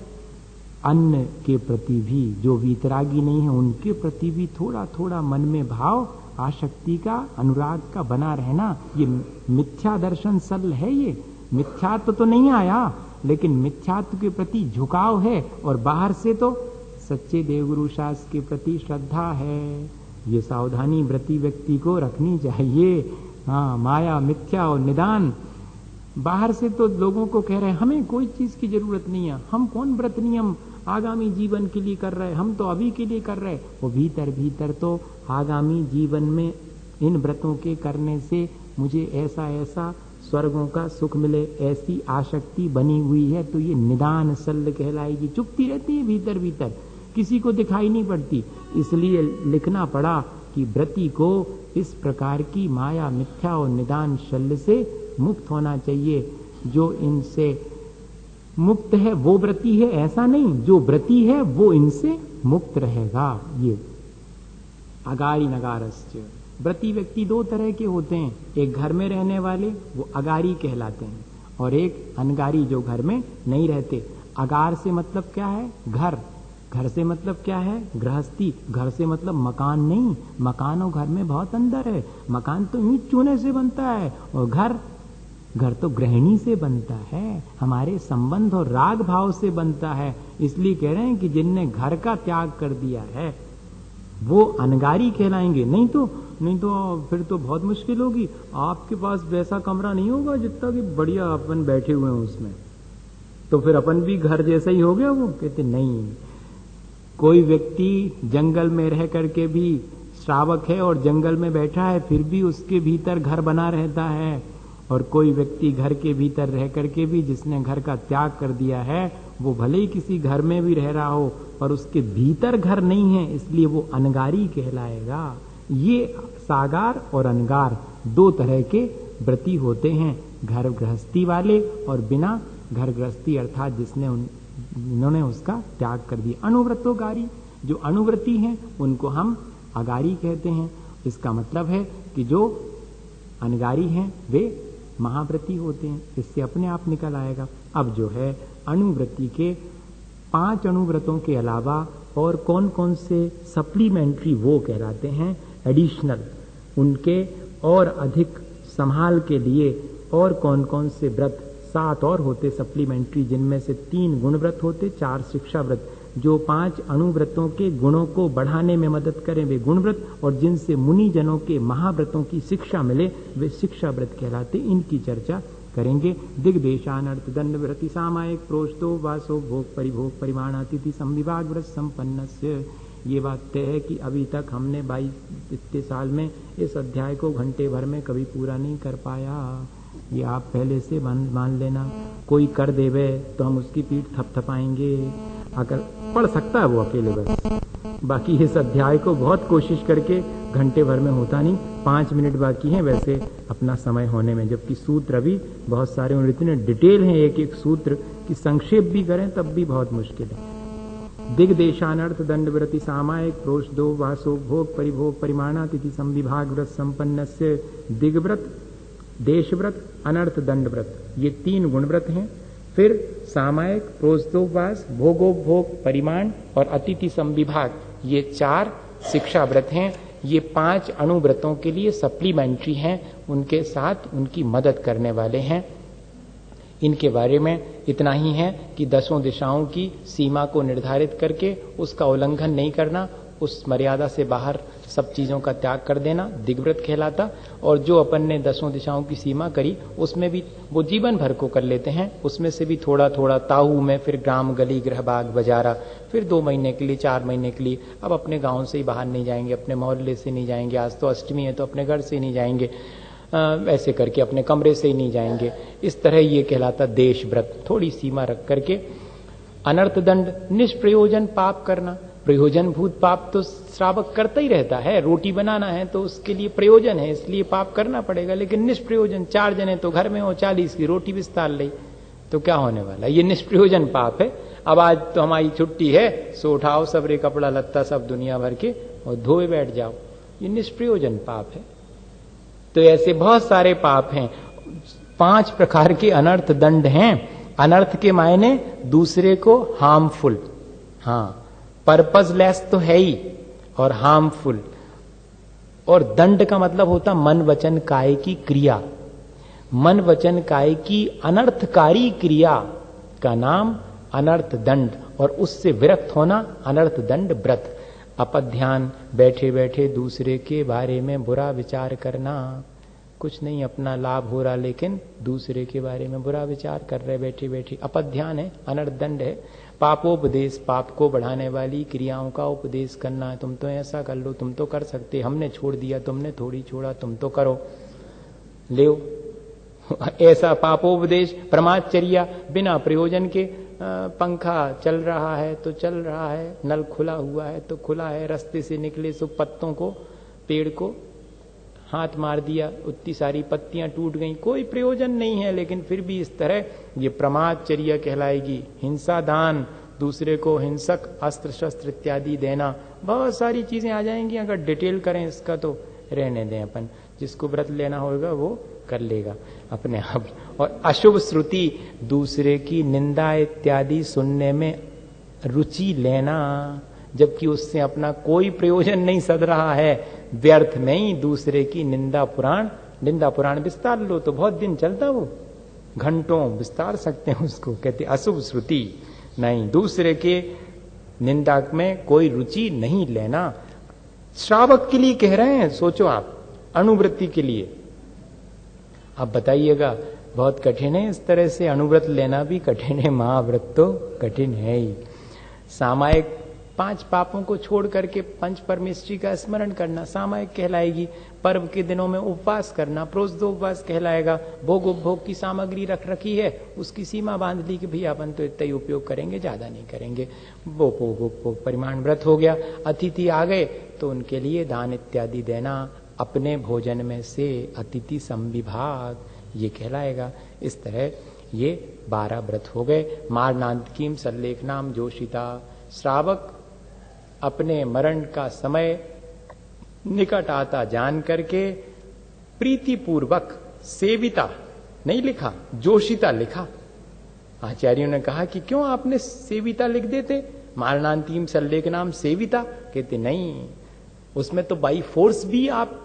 अन्न के प्रति भी, जो वीतरागी नहीं है उनके प्रति भी थोड़ा थोड़ा मन में भाव, आसक्ति का, अनुराग का बना रहना, ये मिथ्या दर्शन सल है। ये मिथ्यात्व तो नहीं आया, लेकिन मिथ्यात्व के प्रति झुकाव है, और बाहर से तो सच्चे देवगुरु शास्त्र के प्रति श्रद्धा है। ये सावधानी व्रती व्यक्ति को रखनी चाहिए। हाँ, माया, मिथ्या और निदान। बाहर से तो लोगों को कह रहे हैं हमें कोई चीज की जरूरत नहीं है, हम कौन व्रत नियम आगामी जीवन के लिए कर रहे हैं, हम तो अभी के लिए कर रहे हैं। वो भीतर भीतर तो आगामी जीवन में इन व्रतों के करने से मुझे ऐसा ऐसा स्वर्गों का सुख मिले, ऐसी आसक्ति बनी हुई है, तो ये निदान सल्ल कहलाएगी। चुपती रहती है भीतर भीतर, किसी को दिखाई नहीं पड़ती। इसलिए लिखना पड़ा कि व्रती को इस प्रकार की माया, मिथ्या और निदान शल्य से मुक्त होना चाहिए। जो इनसे मुक्त है वो व्रती है, ऐसा नहीं, जो व्रती है वो इनसे मुक्त रहेगा। ये अगारी नगारस्य। व्रती व्यक्ति दो तरह के होते हैं, एक घर में रहने वाले वो अगारी कहलाते हैं, और एक अनगारी जो घर में नहीं रहते। अगार से मतलब क्या है? घर। घर से मतलब क्या है? गृहस्थी। घर से मतलब मकान नहीं, मकान और घर में बहुत अंतर है। मकान तो ईंट चूने से बनता है, और घर तो गृहिणी से बनता है, हमारे संबंध और राग भाव से बनता है। इसलिए कह रहे हैं कि जिनने घर का त्याग कर दिया है वो अनगारी कहलाएंगे। नहीं तो फिर तो बहुत मुश्किल होगी। आपके पास वैसा कमरा नहीं होगा जितना कि बढ़िया अपन बैठे हुए हैं उसमें, तो फिर अपन भी घर जैसा ही हो गया। वो कहते नहीं, कोई व्यक्ति जंगल में रह करके भी श्रावक है और जंगल में बैठा है, फिर भी उसके भीतर घर बना रहता है। और कोई व्यक्ति घर के भीतर रह करके भी, जिसने घर का त्याग कर दिया है, वो भले ही किसी घर में भी रह रहा हो पर उसके भीतर घर नहीं है, इसलिए वो अनगारी कहलाएगा। ये सागार और अनगार दो तरह के व्रती होते हैं, घर गृहस्थी वाले और बिना घर गृहस्थी, अर्थात इन्होंने उसका त्याग कर दिया। अनुव्रतोगारी, जो अनुव्रती हैं उनको हम अगारी कहते हैं। इसका मतलब है कि जो अनगारी हैं वे महाव्रती होते हैं। इससे अपने आप निकल आएगा। अब जो है अनुव्रती के 5 अनुव्रतों के अलावा और कौन कौन से सप्लीमेंट्री वो कहलाते हैं एडिशनल, उनके और अधिक संभाल के लिए और कौन कौन से व्रत 7 और होते सप्लीमेंट्री, जिनमें से 3 गुण व्रत होते, 4 शिक्षा व्रत। जो 5 अणुव्रतों के गुणों को बढ़ाने में मदद करें वे गुण व्रत, और जिनसे मुनि जनों के महाव्रतों की शिक्षा मिले वे शिक्षा व्रत कहलाते। इनकी चर्चा करेंगे। दिग्देशानर्थ दंड व्रति सामायिक प्रोष्टो वासो भोग परिभोग परिमाणातिथि संविभाग व्रत संपन्नस्य। ये बात तय है कि अभी तक हमने 22 इतने साल में इस अध्याय को घंटे भर में कभी पूरा नहीं कर पाया। ये आप पहले से मान लेना। कोई कर देवे तो हम उसकी पीठ थपथपाएंगे, अगर पढ़ सकता है वो अकेले बस। बाकी इस अध्याय को बहुत कोशिश करके घंटे भर में होता नहीं, 5 मिनट बाकी हैं वैसे अपना समय होने में, जबकि सूत्र भी बहुत सारे और इतने डिटेल हैं एक एक सूत्र की संक्षेप भी करें तब भी बहुत मुश्किल है। दिग्देशानर्थ दंड व्रति सामायिक प्रोष्टो वासो भोग परिभोग परिमाणातिथि संविभाग व्रत संपन्नस्य। दिग्व्रत, देशव्रत, अनर्थ दंड व्रत, ये 3 गुण व्रत हैं। फिर सामायिक, प्रोष्टोपवास, भोगोपभोग, परिमाण और अतिथि संविभाग, ये 4 शिक्षा व्रत हैं। ये 5 अणुव्रतों के लिए सप्लीमेंट्री हैं, उनके साथ उनकी मदद करने वाले हैं। इनके बारे में इतना ही है कि 10 दिशाओं की सीमा को निर्धारित करके उसका उल्लंघन नहीं करना, उस मर्यादा से बाहर सब चीजों का त्याग कर देना दिग्व्रत कहलाता। और जो अपन ने 10 दिशाओं की सीमा करी उसमें भी वो जीवन भर को कर लेते हैं, उसमें से भी थोड़ा थोड़ा ताऊ में, फिर ग्राम गली गृह बाग बजारा, फिर 2 महीने के लिए 4 महीने के लिए। अब अपने गांव से ही बाहर नहीं जाएंगे, अपने मोहल्ले से नहीं जाएंगे, आज तो अष्टमी है तो अपने घर से ही नहीं जाएंगे, ऐसे करके अपने कमरे से ही नहीं जाएंगे। इस तरह ये कहलाता देश व्रत, थोड़ी सीमा रख करके। अनर्थ दंड, निष्प्रयोजन पाप करना। प्रयोजन भूत पाप तो श्रावक करता ही रहता है, रोटी बनाना है तो उसके लिए प्रयोजन है, इसलिए पाप करना पड़ेगा। लेकिन निष्प्रयोजन, 4 जने तो घर में हो, 40 की रोटी विस्तार ली तो क्या होने वाला, ये निष्प्रयोजन पाप है। अब आज तो हमारी छुट्टी है, सो उठाओ सबरे कपड़ा लत्ता सब दुनिया भर के और धोए बैठ जाओ, ये निष्प्रयोजन पाप है। तो ऐसे बहुत सारे पाप हैं। 5 प्रकार के अनर्थ दंड हैं। अनर्थ के मायने दूसरे को हार्मफुल, हाँ, पर्पसलेस तो है ही, और हार्मफुल। और दंड का मतलब होता मन वचन काय की क्रिया। मन वचन काय की अनर्थकारी क्रिया का नाम अनर्थ दंड, और उससे विरक्त होना अनर्थ दंड व्रत। अपध्यान, बैठे बैठे दूसरे के बारे में बुरा विचार करना, कुछ नहीं अपना लाभ हो रहा लेकिन दूसरे के बारे में बुरा विचार कर रहे बैठे बैठे, अपध्यान है, अनर्थ दंड है। पापोपदेश, पाप को बढ़ाने वाली क्रियाओं का उपदेश करना, तुम तो ऐसा कर लो, तुम तो कर सकते, हमने छोड़ दिया, तुमने थोड़ी छोड़ा, तुम तो करो, ले ऐसा पापोपदेश। प्रमादचर्या, बिना प्रयोजन के, पंखा चल रहा है तो चल रहा है, नल खुला हुआ है तो खुला है, रास्ते से निकले सो पत्तों को, पेड़ को हाथ मार दिया, उतनी सारी पत्तियां टूट गईं, कोई प्रयोजन नहीं है, लेकिन फिर भी इस तरह ये प्रमादचर्या कहलाएगी। हिंसा दान, दूसरे को हिंसक अस्त्र शस्त्र इत्यादि देना, बहुत सारी चीजें आ जाएंगी। अगर डिटेल करें इसका तो रहने दें, अपन जिसको व्रत लेना होगा वो कर लेगा अपने आप। और अशुभ श्रुति, दूसरे की निंदा इत्यादि सुनने में रुचि लेना, जबकि उससे अपना कोई प्रयोजन नहीं सद रहा है, व्यर्थ में ही दूसरे की निंदा पुराण विस्तार लो तो बहुत दिन चलता, वो घंटों विस्तार सकते हैं उसको, कहते अशुभ श्रुति नहीं, दूसरे के निंदा में कोई रुचि नहीं लेना। श्रावक के लिए कह रहे हैं, सोचो आप, अणुवृत्ति के लिए। अब बताइएगा, बहुत कठिन है, इस तरह से अणुव्रत लेना भी कठिन है, महाव्रत तो कठिन है ही। सामायिक 5 पापों को छोड़ करके पंच परमेष्ठी का स्मरण करना सामायिक कहलाएगी। पर्व के दिनों में उपवास करना प्रोज्दो उपवास कहलाएगा। भोग उपभोग की सामग्री रख रखी है, उसकी सीमा बांध ली कि भैया अपन तो इतना ही उपयोग करेंगे, ज्यादा नहीं करेंगे, वो भोग उपभोग परिमाण व्रत हो गया। अतिथि आ गए तो उनके लिए दान इत्यादि देना, अपने भोजन में से अतिथि संविभाग, ये कहलाएगा। इस तरह ये 12 व्रत हो गए। मारणांतकीम सल्लेखनाम जोशिता, श्रावक अपने मरण का समय निकट आता जान करके प्रीतिपूर्वक सेविता नहीं लिखा, जोशिता लिखा। आचार्यों ने कहा कि क्यों आपने सेविता लिख देते, मारणांतिम सल्लेखनाम सेविता, कहते नहीं, उसमें तो बाई फोर्स भी आप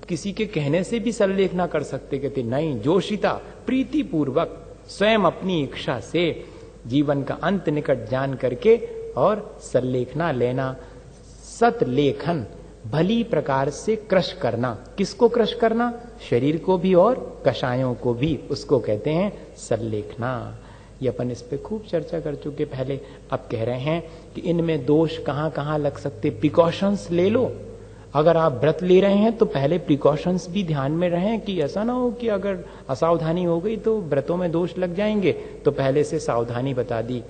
किसी के कहने से भी सल्लेख ना कर सकते, कहते नहीं, जोशिता प्रीतिपूर्वक स्वयं अपनी इच्छा से जीवन का अंत निकट जान करके और सल्लेखना लेना। सतलेखन, भली प्रकार से क्रश करना। किसको क्रश करना? शरीर को भी और कषायों को भी, उसको कहते हैं सल्लेखना। ये अपन इस पे खूब चर्चा कर चुके पहले। अब कह रहे हैं कि इनमें दोष कहाँ कहाँ लग सकते, प्रिकॉशंस ले लो। अगर आप व्रत ले रहे हैं तो पहले प्रिकॉशंस भी ध्यान में रहें कि ऐसा ना हो कि अगर असावधानी हो गई तो व्रतों में दोष लग जाएंगे, तो पहले से सावधानी बता दी।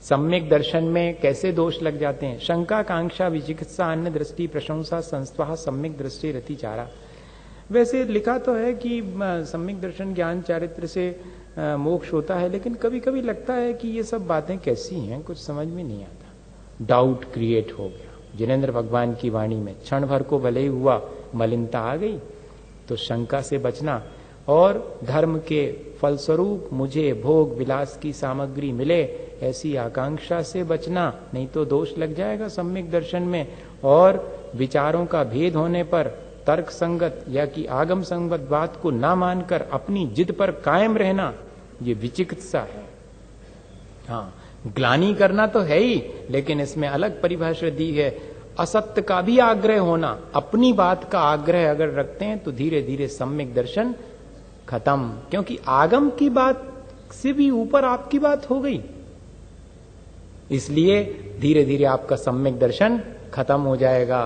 सम्यक दर्शन में कैसे दोष लग जाते हैं? शंका, कांक्षा, विचिकित्सा, अन्य दृष्टि, प्रशंसा, संस्वाह, सम्यक दृष्टि, रतिचारा। वैसे लिखा तो है कि सम्यक दर्शन ज्ञान चारित्र से मोक्ष होता है, लेकिन कभी कभी लगता है कि ये सब बातें कैसी हैं, कुछ समझ में नहीं आता। डाउट क्रिएट हो गया। जिनेंद्र भगवान की वाणी में क्षण भर को भले ही हुआ, मलिनता आ गई तो शंका से बचना, और धर्म के फलस्वरूप मुझे भोग विलास की सामग्री मिले ऐसी आकांक्षा से बचना, नहीं तो दोष लग जाएगा सम्यक दर्शन में। और विचारों का भेद होने पर तर्क संगत या कि आगम संगत बात को ना मानकर अपनी जिद पर कायम रहना, ये विचिकित्सा है। हाँ, ग्लानि करना तो है ही, लेकिन इसमें अलग परिभाषा दी है। असत्य का भी आग्रह होना, अपनी बात का आग्रह अगर रखते हैं तो धीरे धीरे सम्यक दर्शन खत्म, क्योंकि आगम की बात से भी ऊपर आपकी बात हो गई, इसलिए धीरे धीरे आपका सम्यक दर्शन खत्म हो जाएगा,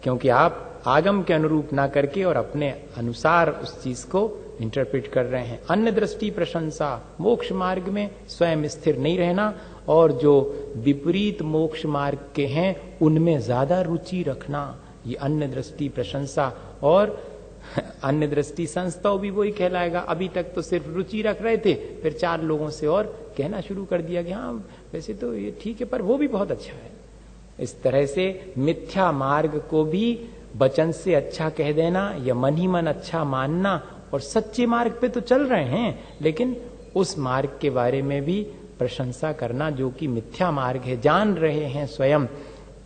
क्योंकि आप आगम के अनुरूप ना करके और अपने अनुसार उस चीज को इंटरप्रेट कर रहे हैं। अन्य दृष्टि प्रशंसा, मोक्ष मार्ग में स्वयं स्थिर नहीं रहना और जो विपरीत मोक्ष मार्ग के हैं उनमें ज्यादा रुचि रखना, ये अन्य दृष्टि प्रशंसा। और अन्य दृष्टि संस्थाओं भी वही कहलाएगा। अभी तक तो सिर्फ रुचि रख रहे थे, फिर 4 लोगों से और कहना शुरू कर दिया कि हाँ वैसे तो ये ठीक है, पर वो भी बहुत अच्छा है। इस तरह से मिथ्या मार्ग को भी वचन से अच्छा कह देना या मन ही मन अच्छा मानना, और सच्चे मार्ग पे तो चल रहे हैं लेकिन उस मार्ग के बारे में भी प्रशंसा करना जो कि मिथ्या मार्ग है, जान रहे हैं स्वयं।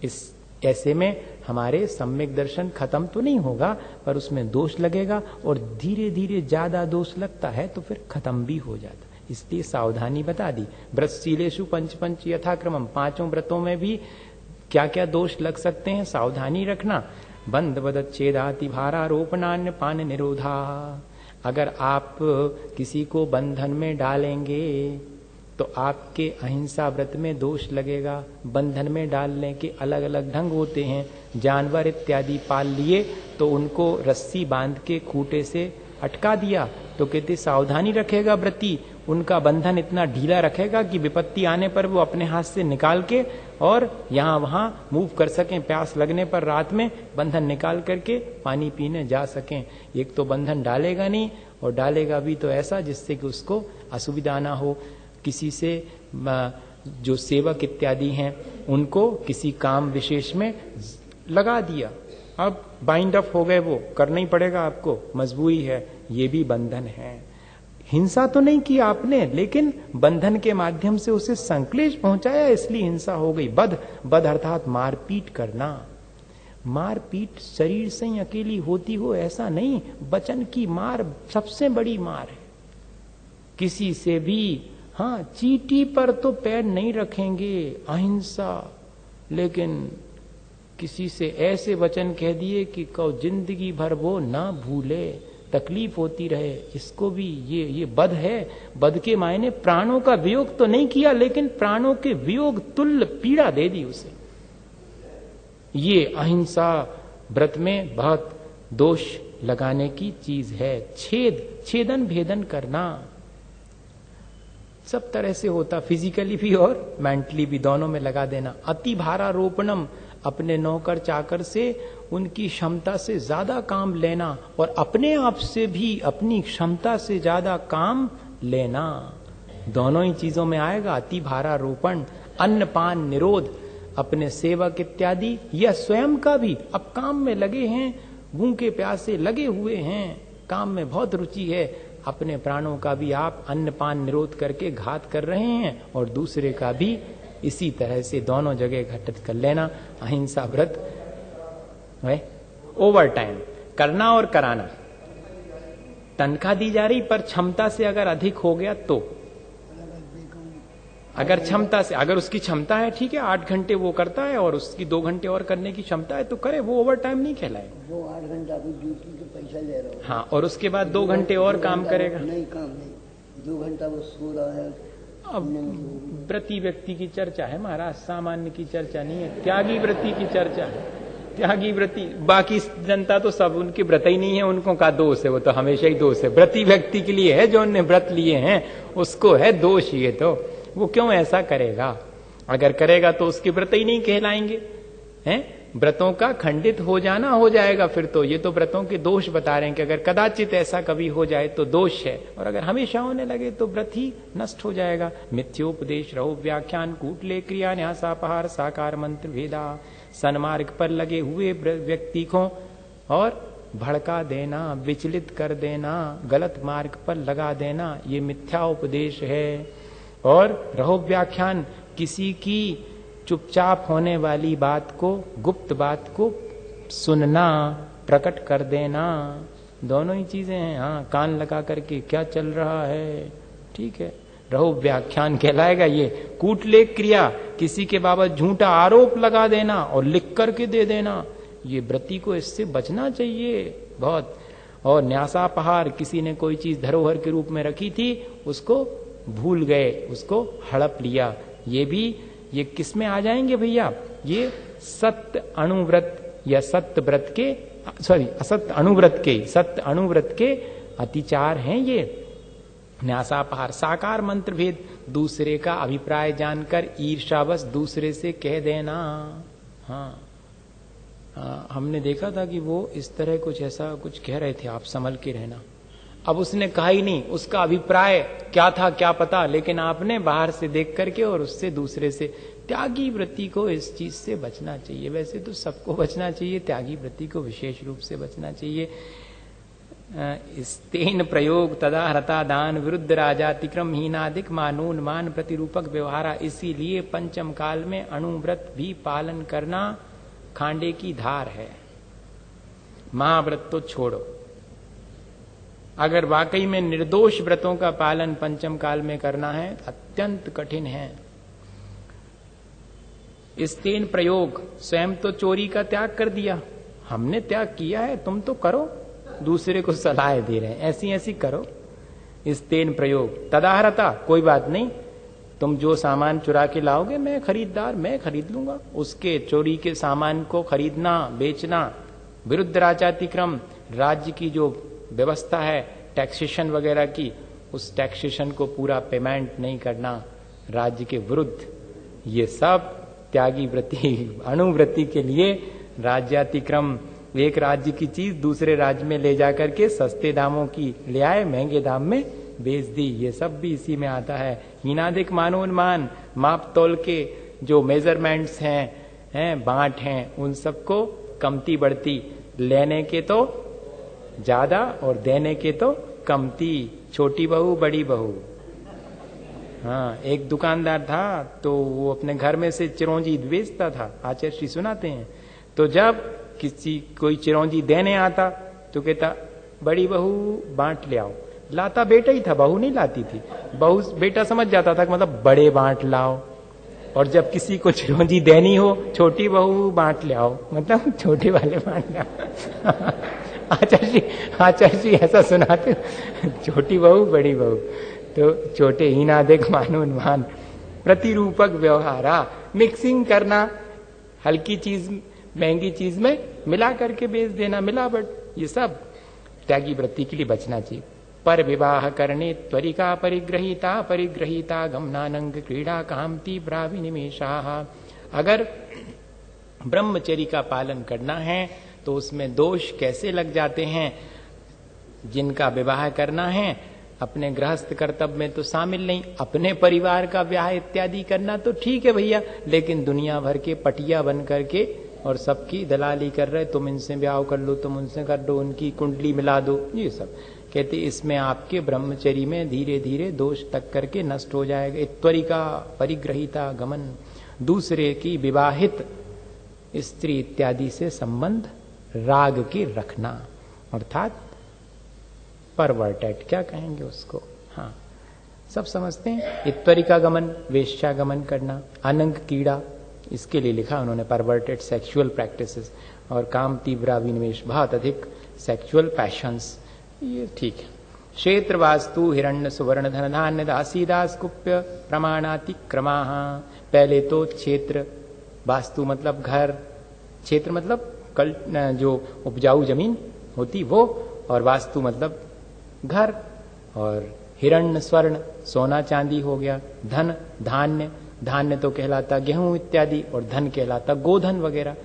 इस ऐसे में हमारे सम्यक दर्शन खत्म तो नहीं होगा, पर उसमें दोष लगेगा, और धीरे धीरे ज्यादा दोष लगता है तो फिर खत्म भी हो जाता है। इसलिए सावधानी बता दी। व्रतशीलेषु पंच पंच यथाक्रमम, 5 व्रतों में भी क्या क्या दोष लग सकते हैं, सावधानी रखना। बंध बदच्छेदाति भारारोपणान्य पान निरोधा, अगर आप किसी को बंधन में डालेंगे तो आपके अहिंसा व्रत में दोष लगेगा। बंधन में डालने के अलग अलग ढंग होते हैं। जानवर इत्यादि पाल लिए तो उनको रस्सी बांध के खूंटे से अटका दिया तो कहते सावधानी रखेगा व्रती, उनका बंधन इतना ढीला रखेगा कि विपत्ति आने पर वो अपने हाथ से निकाल के और यहां वहां मूव कर सकें, प्यास लगने पर रात में बंधन निकाल करके पानी पीने जा सकें। एक तो बंधन डालेगा नहीं, और डालेगा भी तो ऐसा जिससे कि उसको असुविधा ना हो। किसी से जो सेवक इत्यादि हैं उनको किसी काम विशेष में लगा दिया, अब बाइंड अप हो गए, वो करना ही पड़ेगा आपको, मजबूरी है, ये भी बंधन है। हिंसा तो नहीं की आपने, लेकिन बंधन के माध्यम से उसे संक्लेश पहुंचाया, इसलिए हिंसा हो गई। बध अर्थात मारपीट करना। मारपीट शरीर से ही अकेली होती हो ऐसा नहीं, वचन की मार सबसे बड़ी मार है। किसी से भी, हाँ चींटी पर तो पैर नहीं रखेंगे, अहिंसा, लेकिन किसी से ऐसे वचन कह दिए कि कहो जिंदगी भर वो ना भूले, तकलीफ होती रहे, इसको भी ये बध है। बध के मायने प्राणों का वियोग तो नहीं किया, लेकिन प्राणों के वियोग तुल्य पीड़ा दे दी उसे। ये अहिंसा व्रत में बहुत दोष लगाने की चीज है। छेदन भेदन करना सब तरह से होता, फिजिकली भी और मेंटली भी, दोनों में लगा देना। अति भारारोपणम, अपने नौकर चाकर से उनकी क्षमता से ज्यादा काम लेना, और अपने आप से भी अपनी क्षमता से ज्यादा काम लेना, दोनों ही चीजों में आएगा अति भारारोपण। अन्नपान निरोध, अपने सेवक इत्यादि या स्वयं का भी, अब काम में लगे हैं, भूखे प्यासे लगे हुए हैं, काम में बहुत रुचि है, अपने प्राणों का भी आप अन्नपान निरोध करके घात कर रहे हैं, और दूसरे का भी इसी तरह से दोनों जगह घटित कर लेना। अहिंसा व्रत है। ओवर टाइम करना और कराना, तनख्वाह दी जा रही पर क्षमता से अगर अधिक हो गया तो, अगर क्षमता से, अगर उसकी क्षमता है ठीक है 8 घंटे वो करता है और उसकी 2 घंटे और करने की क्षमता है तो करे, वो ओवर टाइम नहीं कहलाए। वो 8 घंटा ड्यूटी का पैसा ले रहा हो, हाँ, और उसके बाद 2 घंटे और काम करेगा। नहीं, काम नहीं, 2 घंटा वो सो रहा है। अब व्रती व्यक्ति की चर्चा है महाराज, सामान्य की चर्चा नहीं है। त्यागी व्रती की चर्चा है। त्यागी व्रती, बाकी जनता तो सब उनके व्रत ही नहीं है, उनको का दोष है, वो तो हमेशा ही दोष है। व्रती व्यक्ति के लिए है जो उन्होंने व्रत लिए हैं, उसको है दोष। ये तो वो क्यों ऐसा करेगा? अगर करेगा तो उसके व्रत ही नहीं कहलाएंगे, हैं? व्रतों का खंडित हो जाना हो जाएगा फिर तो। ये तो व्रतों के दोष बता रहे हैं कि अगर कदाचित ऐसा कभी हो जाए तो दोष है, और अगर हमेशा होने लगे तो व्रत ही नष्ट हो जाएगा। मिथ्योपदेश रहो व्याख्यान कूटले क्रिया न्यासापहार साकार मंत्र भेदा, सन्मार्ग पर लगे हुए व्यक्ति को और भड़का देना, विचलित कर देना, गलत मार्ग पर लगा देना, ये मिथ्या उपदेश है। और रहो व्याख्यान, किसी की चुपचाप होने वाली बात को, गुप्त बात को सुनना, प्रकट कर देना, दोनों ही चीजें हैं। हाँ, कान लगा करके क्या चल रहा है, ठीक है, रहो व्याख्यान कहलाएगा ये। कूटलेख क्रिया, किसी के बाबत झूठा आरोप लगा देना और लिख करके दे देना, ये व्रती को इससे बचना चाहिए बहुत। और न्यासापहार, किसी ने कोई चीज धरोहर के रूप में रखी थी, उसको भूल गए, उसको हड़प लिया, ये किस में आ जाएंगे भैया? ये सत्य अनुव्रत या सत्य व्रत के, असत्य अनुव्रत के, सत्य अनुव्रत के अतिचार हैं ये। न्यासापहार, साकार मंत्र भेद, दूसरे का अभिप्राय जानकर ईर्ष्यावश दूसरे से कह देना। हाँ, हमने देखा था कि वो इस तरह कुछ ऐसा कुछ कह रहे थे, आप संभल के रहना। अब उसने कहा ही नहीं, उसका अभिप्राय क्या था क्या पता, लेकिन आपने बाहर से देख करके और उससे दूसरे से। त्यागी व्रती को इस चीज से बचना चाहिए। वैसे तो सबको बचना चाहिए, त्यागी व्रती को विशेष रूप से बचना चाहिए। स्तेन प्रयोग तदा हरता दान विरुद्ध राजातिक्रम हीनादिक मानून मान प्रतिरूपक व्यवहारा। इसीलिए पंचम काल में अणुव्रत भी पालन करना खांडे की धार है। महाव्रत तो छोड़ो, अगर वाकई में निर्दोष व्रतों का पालन पंचम काल में करना है अत्यंत कठिन है। स्तेन प्रयोग, स्वयं तो चोरी का त्याग कर दिया, हमने त्याग किया है, तुम तो करो, दूसरे को सलाह दे रहे हैं ऐसी ऐसी करो। स्तेन प्रयोग तदाहरता, कोई बात नहीं, तुम जो सामान चुरा के लाओगे मैं खरीददार, मैं खरीद लूंगा। उसके चोरी के सामान को खरीदना बेचना। विरुद्ध राजातिक्रम, राज्य की जो व्यवस्था है टैक्सेशन वगैरह की, उस टैक्सेशन को पूरा पेमेंट नहीं करना, राज्य के विरुद्ध। ये सब त्यागी व्रती, अणुव्रती के लिए राज्यातिक्रम, एक राज्य की चीज दूसरे राज्य में ले जाकर के सस्ते दामों की ले आए, महंगे दाम में बेच दी, ये सब भी इसी में आता है। हीनादिक मानोन्मान, माप तोल के जो मेजरमेंट्स हैं बांट हैं, उन सबको कमती बढ़ती, लेने के तो ज्यादा और देने के तो कमती। छोटी बहू बड़ी बहू। हाँ, एक दुकानदार था तो वो अपने घर में से चिरौंजी बेचता था, आचार्य श्री सुनाते हैं। तो जब कोई चिरौंजी देने आता तो कहता बड़ी बहू बांट ले आओ। लाता बेटा ही था, बहू नहीं लाती थी। बहू बेटा समझ जाता था कि मतलब बड़े बांट लाओ, और जब किसी को चिरौंजी देनी हो छोटी बहू बांट ले आओ, मतलब छोटे वाले बांट ले आओ। आचार्य जी ऐसा सुनाते, छोटी बहू बड़ी बहू, तो छोटे हीनादिक मानोन्मान प्रतिरूपक व्यवहारा, मिक्सिंग करना, हल्की चीज महंगी चीज में मिला करके बेच देना, मिलावट, ये सब त्यागी वृत्ति के लिए बचना चाहिए। पर विवाह करने त्वरिका परिग्रहीता गमनानंग क्रीड़ा कामती प्राविनिमेषा। अगर ब्रह्मचर्य का पालन करना है तो उसमें दोष कैसे लग जाते हैं। जिनका विवाह करना है अपने गृहस्थ कर्तव्य में तो शामिल नहीं, अपने परिवार का ब्याह इत्यादि करना तो ठीक है भैया, लेकिन दुनिया भर के पटिया बन करके और सबकी दलाली कर रहे, तुम इनसे ब्याह कर लो, तुम उनसे कर दो, उनकी कुंडली मिला दो, ये सब कहते इसमें आपके ब्रह्मचर्य में धीरे धीरे दोष तक करके नष्ट हो जाएगा। त्वरिका परिग्रहीता गमन, दूसरे की विवाहित स्त्री इत्यादि से संबंध राग के रखना, अर्थात परवर्टेड क्या कहेंगे उसको, हाँ सब समझते हैं। त्वरिका गमन, वेश्यागमन करना, अनंग कीड़ा, इसके लिए लिखा उन्होंने परवर्टेड सेक्सुअल प्रैक्टिसेस, और काम तीव्रा विनिवेश, बहुत अधिक सेक्सुअल पैशंस, ये ठीक है। क्षेत्र वास्तु हिरण्य सुवर्ण धन धान्य दासी दास कुप्य प्रमाणातिक्रमा। पहले तो क्षेत्र, वास्तु मतलब घर, क्षेत्र मतलब कल जो उपजाऊ जमीन होती वो, और वास्तु मतलब घर, और हिरण्य स्वर्ण सोना चांदी हो गया, धन धान्य, धान्य तो कहलाता गेहूं इत्यादि, और धन कहलाता गोधन वगैरह।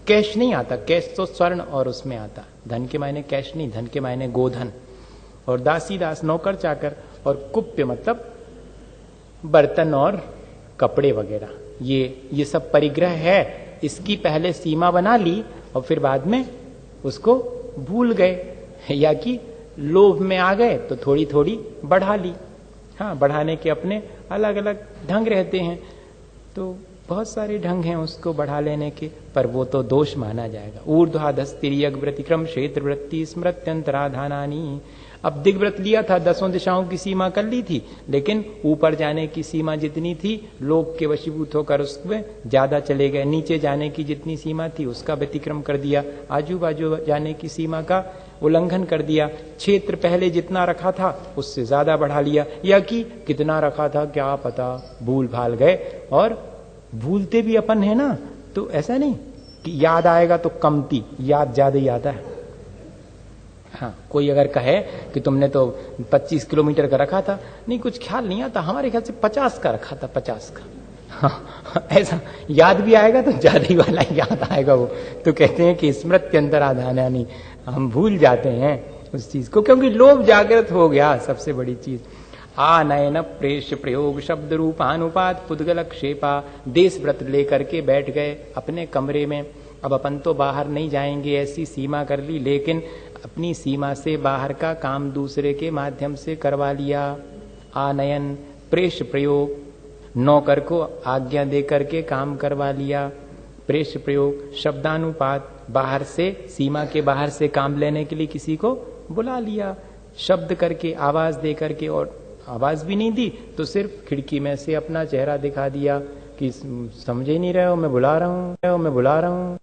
कैश नहीं आता, कैश तो स्वर्ण और उसमें आता, धन के मायने कैश नहीं, धन के मायने गोधन। और दासी दास नौकर चाकर, और कुप्य मतलब बर्तन और कपड़े वगैरह, ये सब परिग्रह है। इसकी पहले सीमा बना ली और फिर बाद में उसको भूल गए, या कि लोभ में आ गए तो थोड़ी थोड़ी बढ़ा ली। हाँ, बढ़ाने के अपने अलग अलग ढंग रहते हैं, तो बहुत सारे ढंग हैं उसको बढ़ा लेने के, पर वो तो दोष माना जाएगा। ऊर्ध्वाधस्तिर्यग व्रतिक्रम क्षेत्र वृत्ति स्मृत्यंतराधानानी। अब दिग्व्रत लिया था, 10 दिशाओं की सीमा कर ली थी, लेकिन ऊपर जाने की सीमा जितनी थी लोग के वशीभूत होकर उसमें ज्यादा चले गए, नीचे जाने की जितनी सीमा थी उसका व्यतिक्रम कर दिया, आजू बाजू जाने की सीमा का उल्लंघन कर दिया, क्षेत्र पहले जितना रखा था उससे ज्यादा बढ़ा लिया, या कि कितना रखा था क्या पता, भूल भाल गए। और भूलते भी अपन है ना, तो ऐसा नहीं कि याद आएगा तो कमती, याद ज्यादा ही आता है। हाँ, कोई अगर कहे कि तुमने तो 25 किलोमीटर का रखा था, नहीं कुछ ख्याल नहीं आता, हमारे ख्याल से 50 का रखा था, 50 का। हाँ, ऐसा याद भी आएगा तो ज्यादा ही वाला याद आएगा वो। तो कहते हैं कि स्मृति अंतराधाना नहीं, हम भूल जाते हैं उस चीज को, क्योंकि लोभ जागृत हो गया। सबसे बड़ी चीज आनयन प्रेष प्रयोग शब्द रूपानुपात पुद्गल क्षेपा, देश व्रत लेकर के बैठ गए अपने कमरे में। अब अपन तो बाहर नहीं जाएंगे, ऐसी सीमा कर ली, लेकिन अपनी सीमा से बाहर का काम दूसरे के माध्यम से करवा लिया। आनयन प्रेष प्रयोग, नौकर को आज्ञा दे करके काम करवा लिया। प्रेष प्रयोग शब्दानुपात, बाहर से सीमा के बाहर से काम लेने के लिए किसी को बुला लिया, शब्द करके, आवाज दे करके, और आवाज भी नहीं दी तो सिर्फ खिड़की में से अपना चेहरा दिखा दिया कि समझे नहीं रहे हो, मैं बुला रहा हूं, मैं बुला रहा हूं।